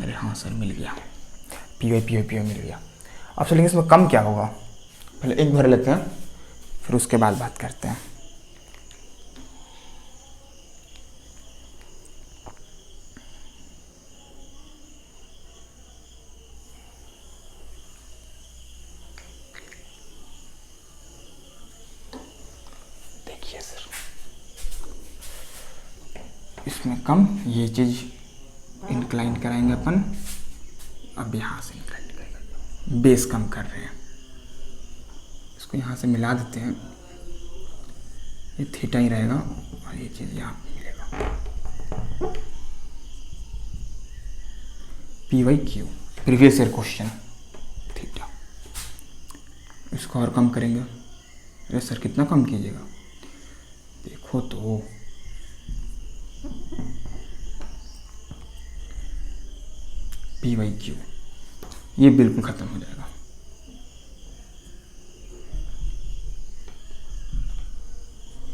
अरे हाँ सर, मिल गया, पी वाई मिल गया। अब चलेंगे इसमें कम क्या होगा, पहले इंक भर लेते हैं, फिर उसके बाद बात करते हैं। इसमें कम, ये चीज़ इंक्लाइन कराएंगे अपन। अब यहाँ से इंक्लाइन करेंगे, बेस कम कर रहे हैं, इसको यहाँ से मिला देते हैं, ये थीटा ही रहेगा और ये चीज़ यहाँ पे मिलेगा। P Y Q, previous year question, theta. इसको और कम करेंगे। अरे सर कितना कम कीजिएगा, देखो तो, पी वाई क्यू, ये बिल्कुल ख़त्म हो जाएगा।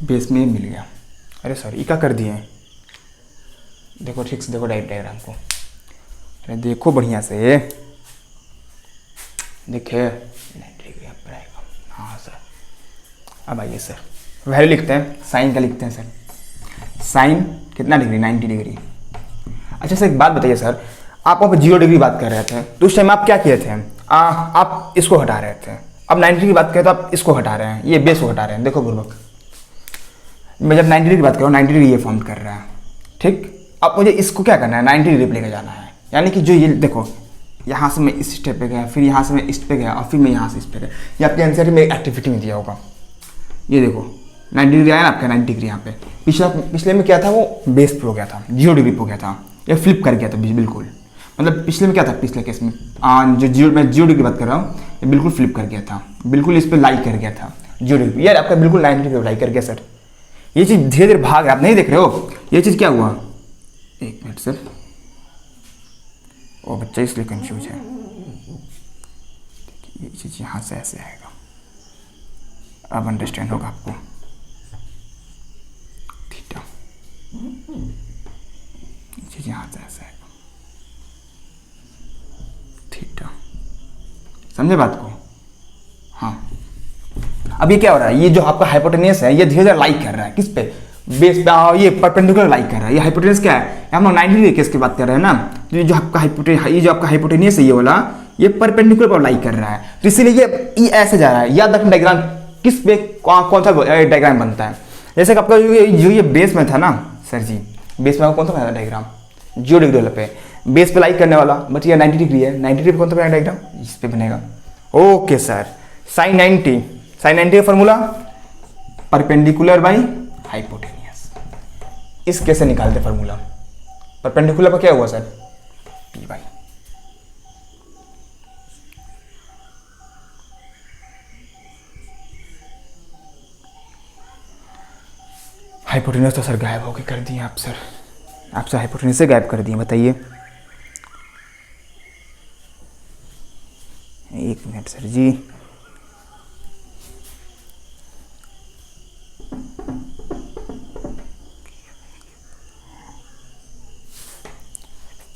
बेस में मिल गया। अरे सर ये क्या कर दिए, देखो ठीक से देखो डायग्राम को, अरे देखो बढ़िया से, देखे 90 डिग्री पर आएगा। हाँ सर, अब आइए सर, वैल्यू लिखते हैं, साइन का लिखते हैं सर। साइन कितना डिग्री, 90 डिग्री। अच्छा सर एक बात बताइए सर, आप वहाँ पर 0 डिग्री बात कर रहे थे, तो उस टाइम आप क्या किए थे, आप इसको हटा रहे थे। अब 90 डिग्री बात करें तो आप इसको हटा रहे हैं, ये बेस को हटा रहे हैं। देखो बुर्बक, मैं जब 90 डिग्री बात कर रहा हूँ, 90 डिग्री ये फॉर्म कर रहा है, ठीक। अब मुझे इसको क्या करना है, 90 डिग्री पे लेकर जाना है, यानी कि जो ये देखो, यहाँ से मैं इस स्टेप पे गया, फिर यहाँ से मैं इस पे गया, और फिर मैं यहाँ से इस पे गया। ये आपके आंसर में एक्टिविटी में दिया होगा, ये देखो 90 डिग्री आया ना आपका, 90 डिग्री यहाँ पे। पिछले में क्या था, वो बेस पे हो गया था, 0 डिग्री पे हो गया था, ये फ्लिप कर गया था बिल्कुल। मतलब पिछले में क्या था, पिछले केस में जो मैं 0 डिग्री बात कर रहा हूँ, ये बिल्कुल फ्लिप कर गया था, बिल्कुल इस पर लाई कर गया था 0 डिग्री। यार आपका बिल्कुल 90 डिग्री लाई कर गया सर। ये चीज़ धीरे धीरे भाग रहा है, आप नहीं देख रहे हो, ये चीज़ क्या हुआ, एक मिनट सर, ओ बच्चा इसलिए कंफ्यूज है। ये चीज़ यहाँ से ऐसे आएगा, अब अंडरस्टैंड होगा आपको। थीटा, ये चीज़ यहाँ से ऐसे आएगा, थीटा, समझे बात को। हाँ, अब ये क्या हो रहा है, ये जो आपका हाइपोटेनस है, ये धीरे धीरे लाइक कर रहा है, किस पे, बेस पे, ये परपेंडिकुलर लाइक कर रहा है। ये हाइपोटेनस क्या है, हम लोग 90 डिग्री केस की बात कर रहे हैं ना, तो ये जो आपका हाइपोटेनस है ये वाला, ये परपेंडिकुलर पर लाइक कर रहा है, तो इसीलिए ये ऐसे जा रहा है। याद रखना डायग्राम किस पे कौन सा डायग्राम बनता है। जैसे कि आपका जो ये बेस में था ना सर जी, बेस में कौन सा बना डायग्राम, 0 डिग्री वाला पे, बेस पे लाइक करने वाला, बट ये 90 डिग्री है, 90 डिग्री पे कौन सा बनेगा डायग्राम, इस पे बनेगा। ओके सर, साइन 90 का फॉर्मूला परपेंडिकुलर बाई हाइपोटेनियस, इस कैसे निकालते फॉर्मूला, परपेंडिकुलर पर क्या हुआ सर, पी बाई, हाइपोटेनस तो सर गायब होके कर दिए आप सर, आपसे हाइपोटेनस से गायब कर दिए, बताइए। एक minute sir ji,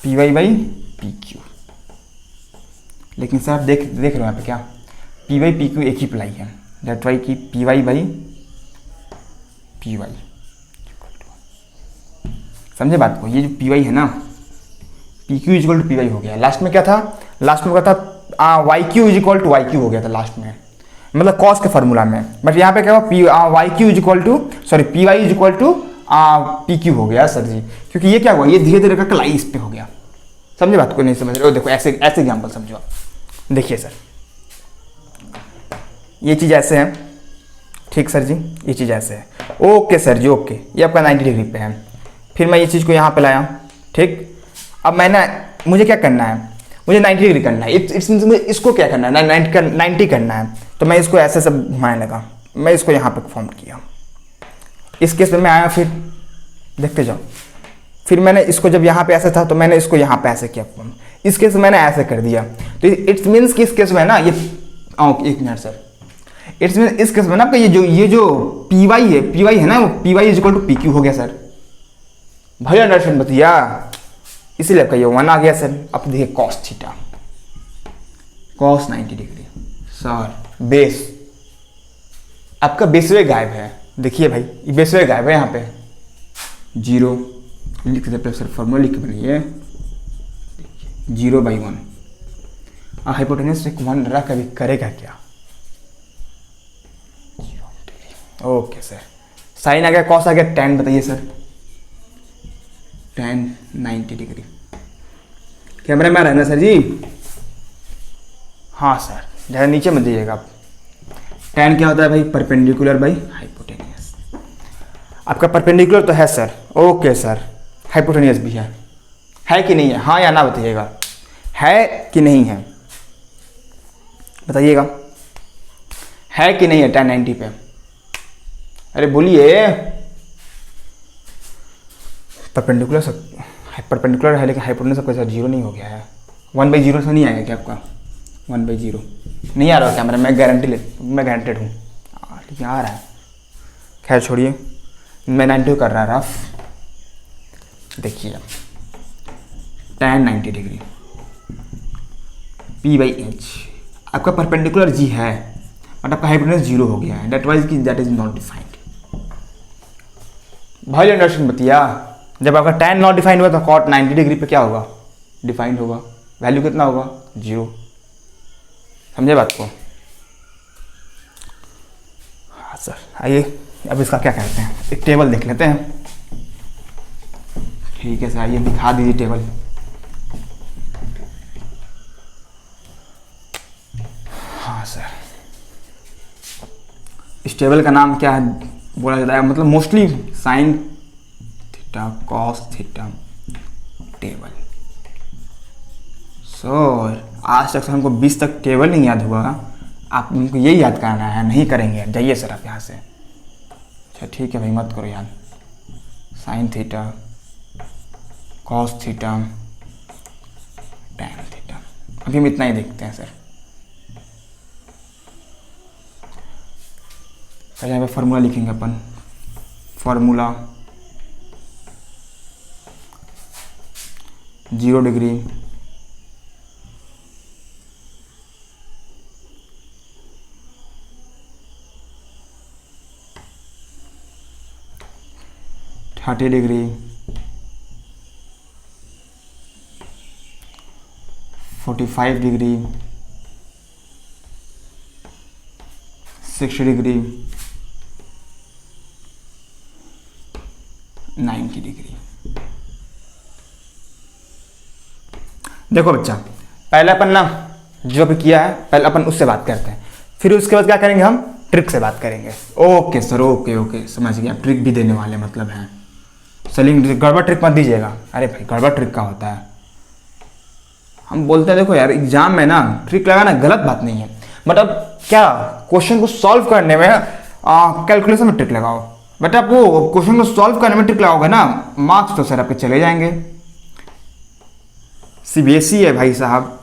P Y by P Q, लेकिन सर देख रहे हो यहाँ पे क्या, पी वाई पी क्यू एक ही प्लाई है, दैट वाई की P Y by P Y, समझे बात को। ये जो पी वाई है ना, P Q is equal to P Y हो गया। लास्ट में क्या था, लास्ट में क्या था, Y Q is equal to Y Q हो गया था लास्ट में, मतलब कॉस के फॉर्मूला में। बट यहाँ पे क्या हुआ, P Y Q is equal to, sorry P Y is equal to P Q हो गया सर जी, क्योंकि ये क्या हुआ, ये धीरे धीरे करके लाई इस पे हो गया। समझे बात को, नहीं समझ रहे हो, देखो ऐसे ऐसे एग्जाम्पल समझो आप। देखिए सर, ये चीज़ ऐसे है, ठीक सर जी, ये चीज़ ऐसे है, ओके सर जी, ओके, ये आपका 90 डिग्री पे है। फिर मैं ये चीज़ को यहाँ पे लाया, ठीक। अब मुझे क्या करना है, मुझे 90 डिग्री करना है। इट्स मीन्स मुझे इसको क्या करना है, 90 करना है। तो मैं इसको ऐसे सब घुमाने लगा, मैं इसको यहाँ पे फॉर्म किया। इस केस में मैं आया, फिर देखते जाओ, फिर मैंने इसको जब यहाँ पे ऐसे था तो मैंने इसको यहाँ पे ऐसे किया फॉर्म। इस केस में मैंने ऐसे कर दिया। तो इट्स मीन्स कि इस केस में ना ये एक मिनट सर, इट्स मीन्स इस केस में ना आपका ये जो पी वाई है ना, वो P Y is equal to P Q हो गया सर। भाई अंडरस्टैंड बतिया, इसीलिए आपका ये 1 आ गया सर। अब देखिए cos theta, cos 90 degree sir. Base आपका बेसवे गायब है, देखिए भाई ये बेसवे गायब है। यहाँ पे 0 लिख देते सर, फॉर्मूला लिख के बनाइए 0/1। हाइपोटेन्यूज 1 रख अभी करेगा क्या? ओके सर, साइन आ गया, कॉस आ गया, tan बताइए सर। tan 90 degree. कैमरे में रहना सर जी, हाँ सर, ज़्यादा नीचे मत दीजिएगा आप। tan क्या होता है भाई? Perpendicular by hypotenuse. आपका परपेंडिकुलर तो है सर, ओके सर। हाइपोटेनियस भी है कि नहीं है? हाँ या ना बताइएगा, है कि नहीं है, बताइएगा, है कि नहीं है tan 90 पे? अरे बोलिए। परपेंडिकुलर है लेकिन हाइपोटेन्यूज सबके साथ 0 नहीं हो गया है। 1/0 से नहीं आएगा क्या आपका? 1/0 नहीं आ रहा कैमरा, मैं गारंटेड हूँ, लेकिन आ रहा है। खैर छोड़िए, मैं 90 कर रहा रफ। देखिए tan 90 डिग्री P/H आपका परपेंडिकुलर जी है बट आपका हाइपोटेन्यूज 0 हो गया है। That is not defined. भाई अंडरस्टैंड बतिया, जब आपका tan नॉट डिफाइंड हुआ तो cot 90 डिग्री पे क्या होगा? डिफाइंड होगा। वैल्यू कितना होगा? 0। समझे बात को? हाँ सर, आइए अब इसका क्या कहते हैं, एक टेबल देख लेते हैं। ठीक है सर, आइए दिखा दीजिए टेबल। हाँ सर, इस टेबल का नाम क्या है बोला जाता है, मतलब mostly sign theta cos theta table. Sir आज तक हमको 20 तक टेबल नहीं याद हुआ, आप उनको यही याद करना है? नहीं करेंगे, जाइए सर आप यहाँ से। अच्छा ठीक है भाई, मत करो याद। Sign theta cos theta tan theta, अभी हम इतना ही देखते हैं सर। पहले यहाँ पे फार्मूला लिखेंगे अपन। Formula 0 degree thirty degree 45 degree 60 degree 90 degree. देखो बच्चा, पहले अपन ना जो भी किया है पहले अपन उससे बात करते हैं, फिर उसके बाद क्या करेंगे, हम ट्रिक से बात करेंगे। ओके सर, ओके समझ गया, ट्रिक भी देने वाले मतलब हैं। सेलिंग गड़बड़ ट्रिक मत दीजिएगा। अरे भाई गड़बड़ ट्रिक का होता है, हम बोलते हैं देखो यार एग्जाम में ना ट्रिक लगाना गलत बात नहीं है, बट अब क्या क्वेश्चन को सॉल्व करने में कैलकुलेशन में ट्रिक लगाओ। बट आप वो क्वेश्चन को सॉल्व करने में ट्रिक लगाओगे ना, मार्क्स तो सर आपके चले जाएंगे। सीबीएसई है भाई साहब,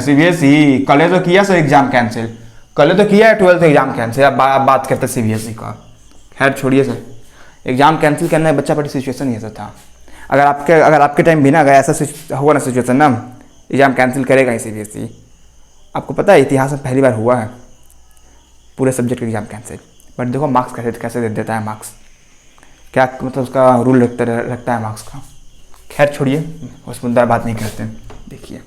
सीबीएसई। कल तो किया सर एग्जाम कैंसिल, कल तो किया है 12th एग्जाम कैंसिल। अब बात करते सीबीएसई का, खैर छोड़िए सर। एग्जाम कैंसिल करना है बच्चा, बड़ी सिचुएशन ये सब था। अगर आपके टाइम भी ना अगर ऐसा हुआ ना सिचुएशन ना, एग्जाम कैंसिल करेगा ही सीबीएसई। आपको पता है इतिहास में पहली बार हुआ है पूरे सब्जेक्ट का एग्जाम कैंसिल। बट देखो मार्क्स कैसे दे देता है, मार्क्स क्या मतलब उसका रूल रखता है मार्क्स का। खैर छोड़िए, उस मुद्दा बात नहीं करते। देखिए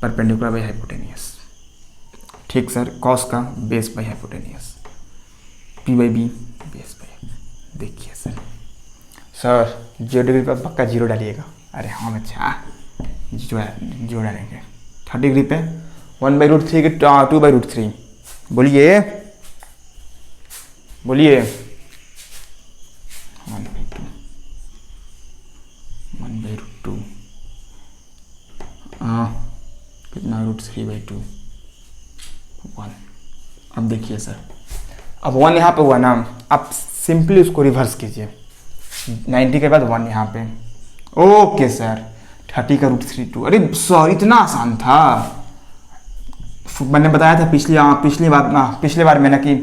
परपेंडिकुलर बाई हाइपोटेनियस, ठीक सर। कॉस का base by hypotenuse, P/B base by. देखिए सर 0 डिग्री पर पक्का 0 डालिएगा। अरे हाँ बच्चा, 0 डालेंगे। 30 डिग्री पे 1/√3 के 2/√3 बोलिए। बोलिए। 1/2 1/√2 कितना √3/2 1। अब देखिए सर, अब 1 यहाँ पे हुआ ना, आप सिंपली उसको रिवर्स कीजिए। 90 के बाद 1 यहाँ पे। ओके सर, 30 का √3/2। अरे सॉरी, इतना आसान था। मैंने बताया था पिछली बार मैंने कि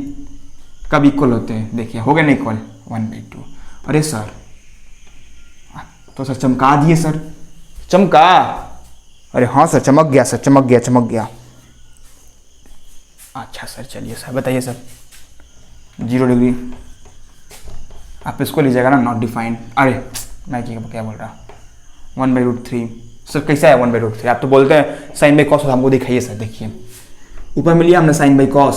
कब इक्वल होते हैं। देखिए हो गए ना इक्वल, 1/2। अरे सर, तो सर चमका दिए सर, चमका। अरे हाँ सर, चमक गया सर, चमक गया। अच्छा सर, चलिए सर बताइए सर। 0 डिग्री आप इसको लीजिएगा ना, नॉट डिफाइंड। अरे मैं क्या बोल रहा, 1/√3। सर कैसा है 1/√3? आप तो बोलते हैं साइन बाई कॉस, हमको दिखाइए सर। देखिए ऊपर में लिया हमने साइन बाई कॉस,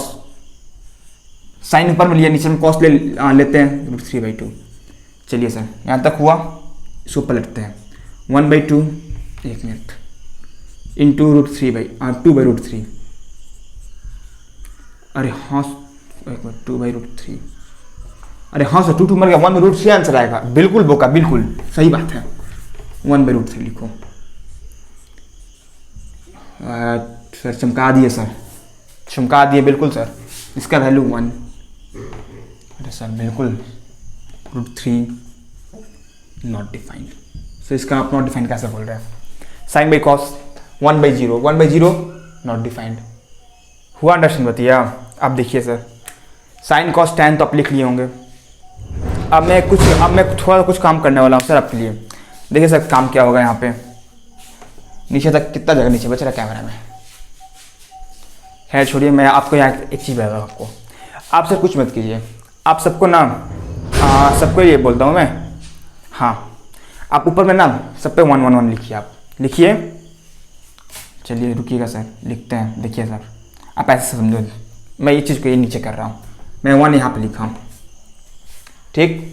साइन ऊपर में लिया, नीचे में कॉस लेते हैं √3/2। चलिए सर यहाँ तक हुआ, इसको पलटते हैं। 1/2, एक मिनट, इंटू √2/√3। अरे हाँ एक मिनट, 2/√3। अरे हाँ सर, 2 मर गया, 1/√3 आंसर आएगा। बिल्कुल बोका, बिल्कुल सही बात है। 1/√3 लिखो। सर चमका दिए सर, चमका दिए बिल्कुल सर। इसका वैल्यू 1। अरे सर बिल्कुल, √3 नॉट डिफाइंड। सर इसका आप नॉट डिफाइंड कैसे बोल रहे हैं? Sine by cos 1/0, 1/0 not defined हुआ। अंडरस्टैंड बताइए। अब देखिए सर, साइन कॉस tan तो आप लिख लिए होंगे। अब मैं थोड़ा कुछ काम करने वाला हूँ सर आपके लिए। देखिए सर काम क्या होगा यहाँ पे, नीचे तक कितना जगह नीचे बच रहा कैमरा में। खैर छोड़िए, मैं आपको यहाँ एक चीज़ बता रहा हूँ आपको। आप सर कुछ मत कीजिए, आप सबको ना सबको ये बोलता हूँ मैं। हाँ, आप ऊपर में ना सब पे 1 लिखिए। आप लिखिए, चलिए रुकिएगा सर, लिखते हैं। देखिए सर, आप ऐसे समझो, मैं ये चीज़ को ये नीचे कर रहा हूँ, मैं 1 यहाँ पे लिखा हूँ, ठीक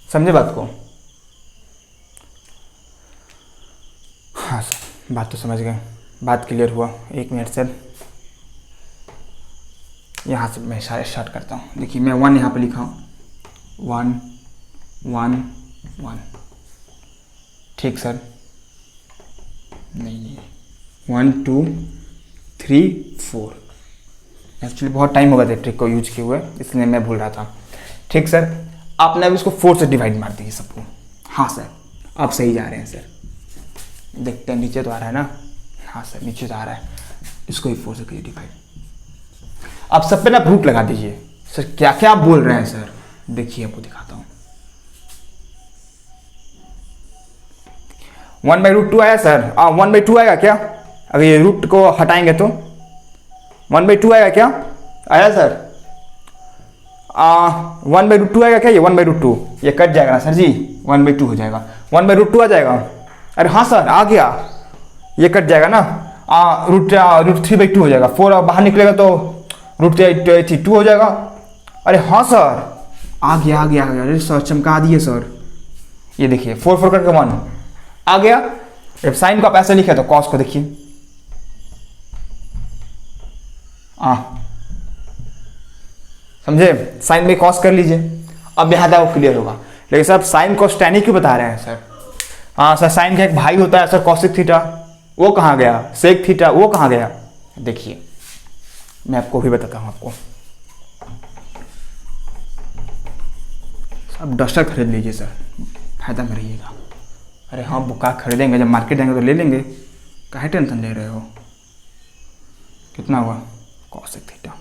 समझे बात को? हाँ सर, बात तो समझ गए, बात क्लियर हुआ। एक मिनट सर, यहाँ से मैं स्टार्ट करता हूँ। देखिए मैं 1 यहाँ पे लिखा हूँ, 1 1 1, ठीक सर? नहीं, 1 2 3 4। एक्चुअली बहुत टाइम हो गया था ट्रिक को यूज किए हुए, इसलिए मैं भूल रहा था। ठीक सर, आपने अब इसको 4 से डिवाइड मार दीजिए सबको। हाँ सर, आप सही जा रहे हैं सर। देखते हैं नीचे तो आ रहा है ना? हाँ सर नीचे तो आ रहा है, इसको ही 4 से करिए डिवाइड। आप सब पे ना रूट लगा दीजिए। सर क्या क्या आप बोल रहे हैं सर? देखिए आपको दिखाता हूँ। 1/√2 आया सर? 1/2 आएगा क्या? अगर ये रूट को हटाएंगे तो 1/2 आएगा क्या? आया सर? 1/√2 आएगा क्या? ये 1/√2 ये कट जाएगा ना सर जी, 1/2 हो जाएगा, 1/√2 आ जाएगा। अरे हाँ सर आ गया, ये कट जाएगा ना, √3/2 हो जाएगा। 4 बाहर निकलेगा तो √2 हो जाएगा। अरे हाँ सर आ गया। अरे सर चमका दिए सर। ये देखिए 4 4 करके 1 आ गया। जब साइन को आप ऐसे लिखे तो कॉस को देखिए, समझे? साइन में कॉस कर लीजिए, अब यहाँ तक वो क्लियर होगा। लेकिन सर साइन कॉस tan ही क्यों बता रहे हैं सर? हाँ सर, साइन का एक भाई होता है सर कॉसिक थीटा, वो कहाँ गया? सेक थीटा वो कहाँ गया? देखिए मैं आपको भी बताता हूँ आपको। अब डस्टर खरीद लीजिए सर, फायदा में रहिएगा। अरे हाँ बुका खरीदेंगे, जब मार्केट जाएंगे तो ले लेंगे, काहे टेंशन ले रहे हो? कितना हुआ? Cosec theta,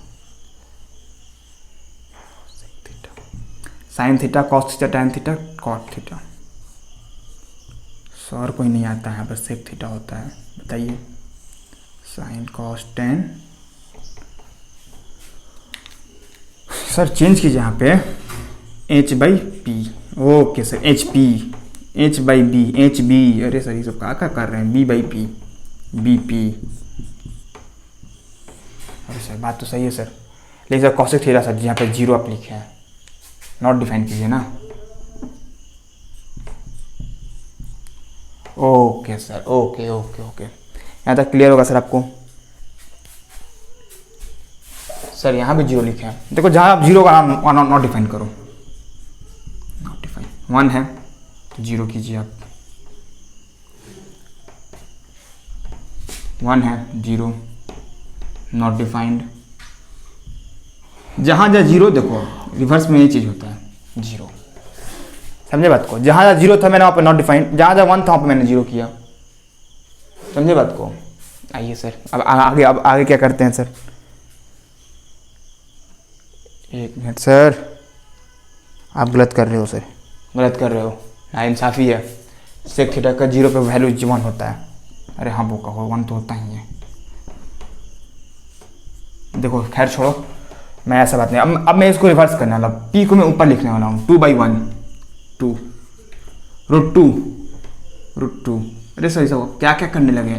sine theta, cos theta, tan theta, cot theta. Sir कोई नहीं आता है, बस सेक थीटा होता है। बताइए, sine cos tan. Sir change कीजिए यहाँ पे h/p। Okay sir, h/b, hb। अरे सर ये सब क्या कर रहे हैं? b/p, bp। अरे सर बात तो सही है सर, लेकिन सर कॉसिक थीटा सर यहाँ पे 0 आप लिखे हैं, नॉट डिफाइन कीजिए ना। ओके सर, ओके यहाँ तक क्लियर होगा सर आपको? सर यहाँ भी जीरो लिखे हैं। देखो जहाँ आप जीरो का नाम नॉट डिफाइन करो, नॉट डिफाइन। 1 है तो जीरो कीजिए आप, 1 है जीरो, नॉट डिफाइंड। जहाँ जहाँ जीरो देखो रिवर्स में ये चीज़ होता है, जीरो। समझे बात को? जहाँ जहाँ जीरो था मैंने वहाँ पे नॉट डिफाइंड, जहाँ जहाँ 1 था वहाँ पे मैंने जीरो किया। समझे बात को? आइए सर अब आगे क्या करते हैं सर? 1 मिनट सर, आप गलत कर रहे हो सर, गलत कर रहे हो, नाइंसाफ़ी है। सेक थीटा का 0 पे वैल्यू 1 होता है। अरे हाँ वो कहो 1 तो होता ही है। देखो खैर छोड़ो, मैं ऐसा बात नहीं। अब मैं इसको रिवर्स करने वाला, p को मैं ऊपर लिखने वाला हूँ, 2/1 2 √2 अरे सर सब क्या क्या करने लगे,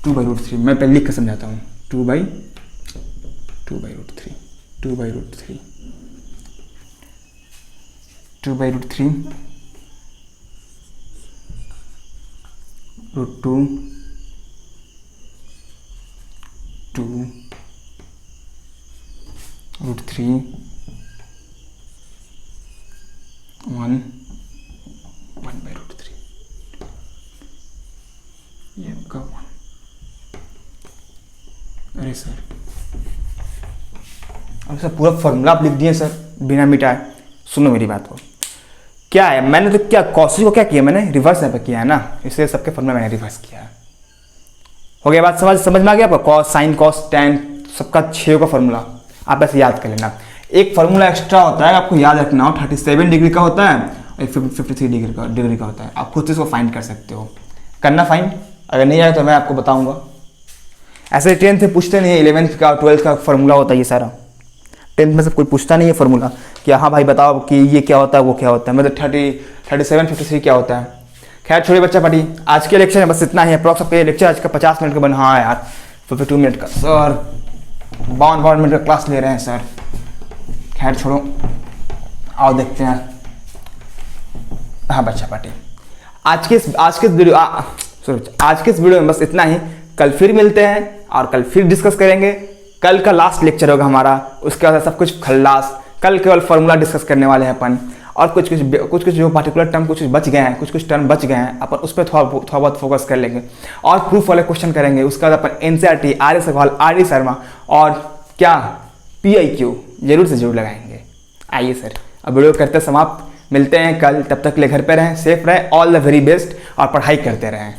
2/√3। मैं पहले लिख कर समझाता हूँ, 2/√3 2/√3 2/√3 √2 2 √3 1 1/√3 ये आपका 1। अरे सर अब सर पूरा फॉर्मूला आप लिख दिए सर बिना मिटाए। सुनो मेरी बात को, क्या है मैंने तो क्या कॉसी को क्या किया, मैंने रिवर्स यहाँ पे किया है ना, इसलिए सबके फॉर्मूला मैंने रिवर्स किया है। हो गया बात समझ में आ गया आपका? कॉस साइन कॉस टेन सबका 6 का फॉर्मूला आप ऐसे याद कर लेना। एक फार्मूला एक्स्ट्रा होता है आपको याद रखना हो, 37 डिग्री का होता है और 53 डिग्री का होता है। आप खुद से इसको फाइंड कर सकते हो, करना फाइंड। अगर नहीं आए तो मैं आपको बताऊंगा। ऐसे 10th से पूछते नहीं है, 11th का 12th का फार्मूला होता है ये सारा। 10th में से कोई पूछता नहीं है फार्मूला कि हाँ भाई बताओ कि ये क्या होता है वो क्या होता है, मतलब 37 53 क्या होता है। खैर छोड़िए बच्चा पार्टी, आज के लेक्चर में बस इतना ही। अप्रॉक्स आपका लेक्चर आज का 50 मिनट का बना। हाँ यार 52 मिनट का सर, 52 मिनट का क्लास ले रहे हैं सर। खैर छोड़ो, आओ देखते हैं। हाँ बच्चा पार्टी, आज के इस वीडियो में बस इतना ही। कल फिर मिलते हैं और कल फिर डिस्कस करेंगे। कल का लास्ट लेक्चर होगा हमारा, उसके बाद सब कुछ खल्लास। कल केवल फार्मूला डिस्कस करने वाले हैं अपन, और कुछ जो पार्टिकुलर टर्म कुछ बच गए हैं, कुछ टर्म बच गए हैं, अपन उस पर थोड़ा बहुत फोकस कर लेंगे और प्रूफ वाले क्वेश्चन करेंगे। उसके बाद अपन NCERT, आर्य सवाल, आर शर्मा और क्या PIQ जरूर से जरूर लगाएंगे। आइए सर अब वीडियो करते समाप्त, मिलते हैं कल। तब तक ले घर पे रहें, सेफ रहें, ऑल द वेरी बेस्ट और पढ़ाई करते रहें।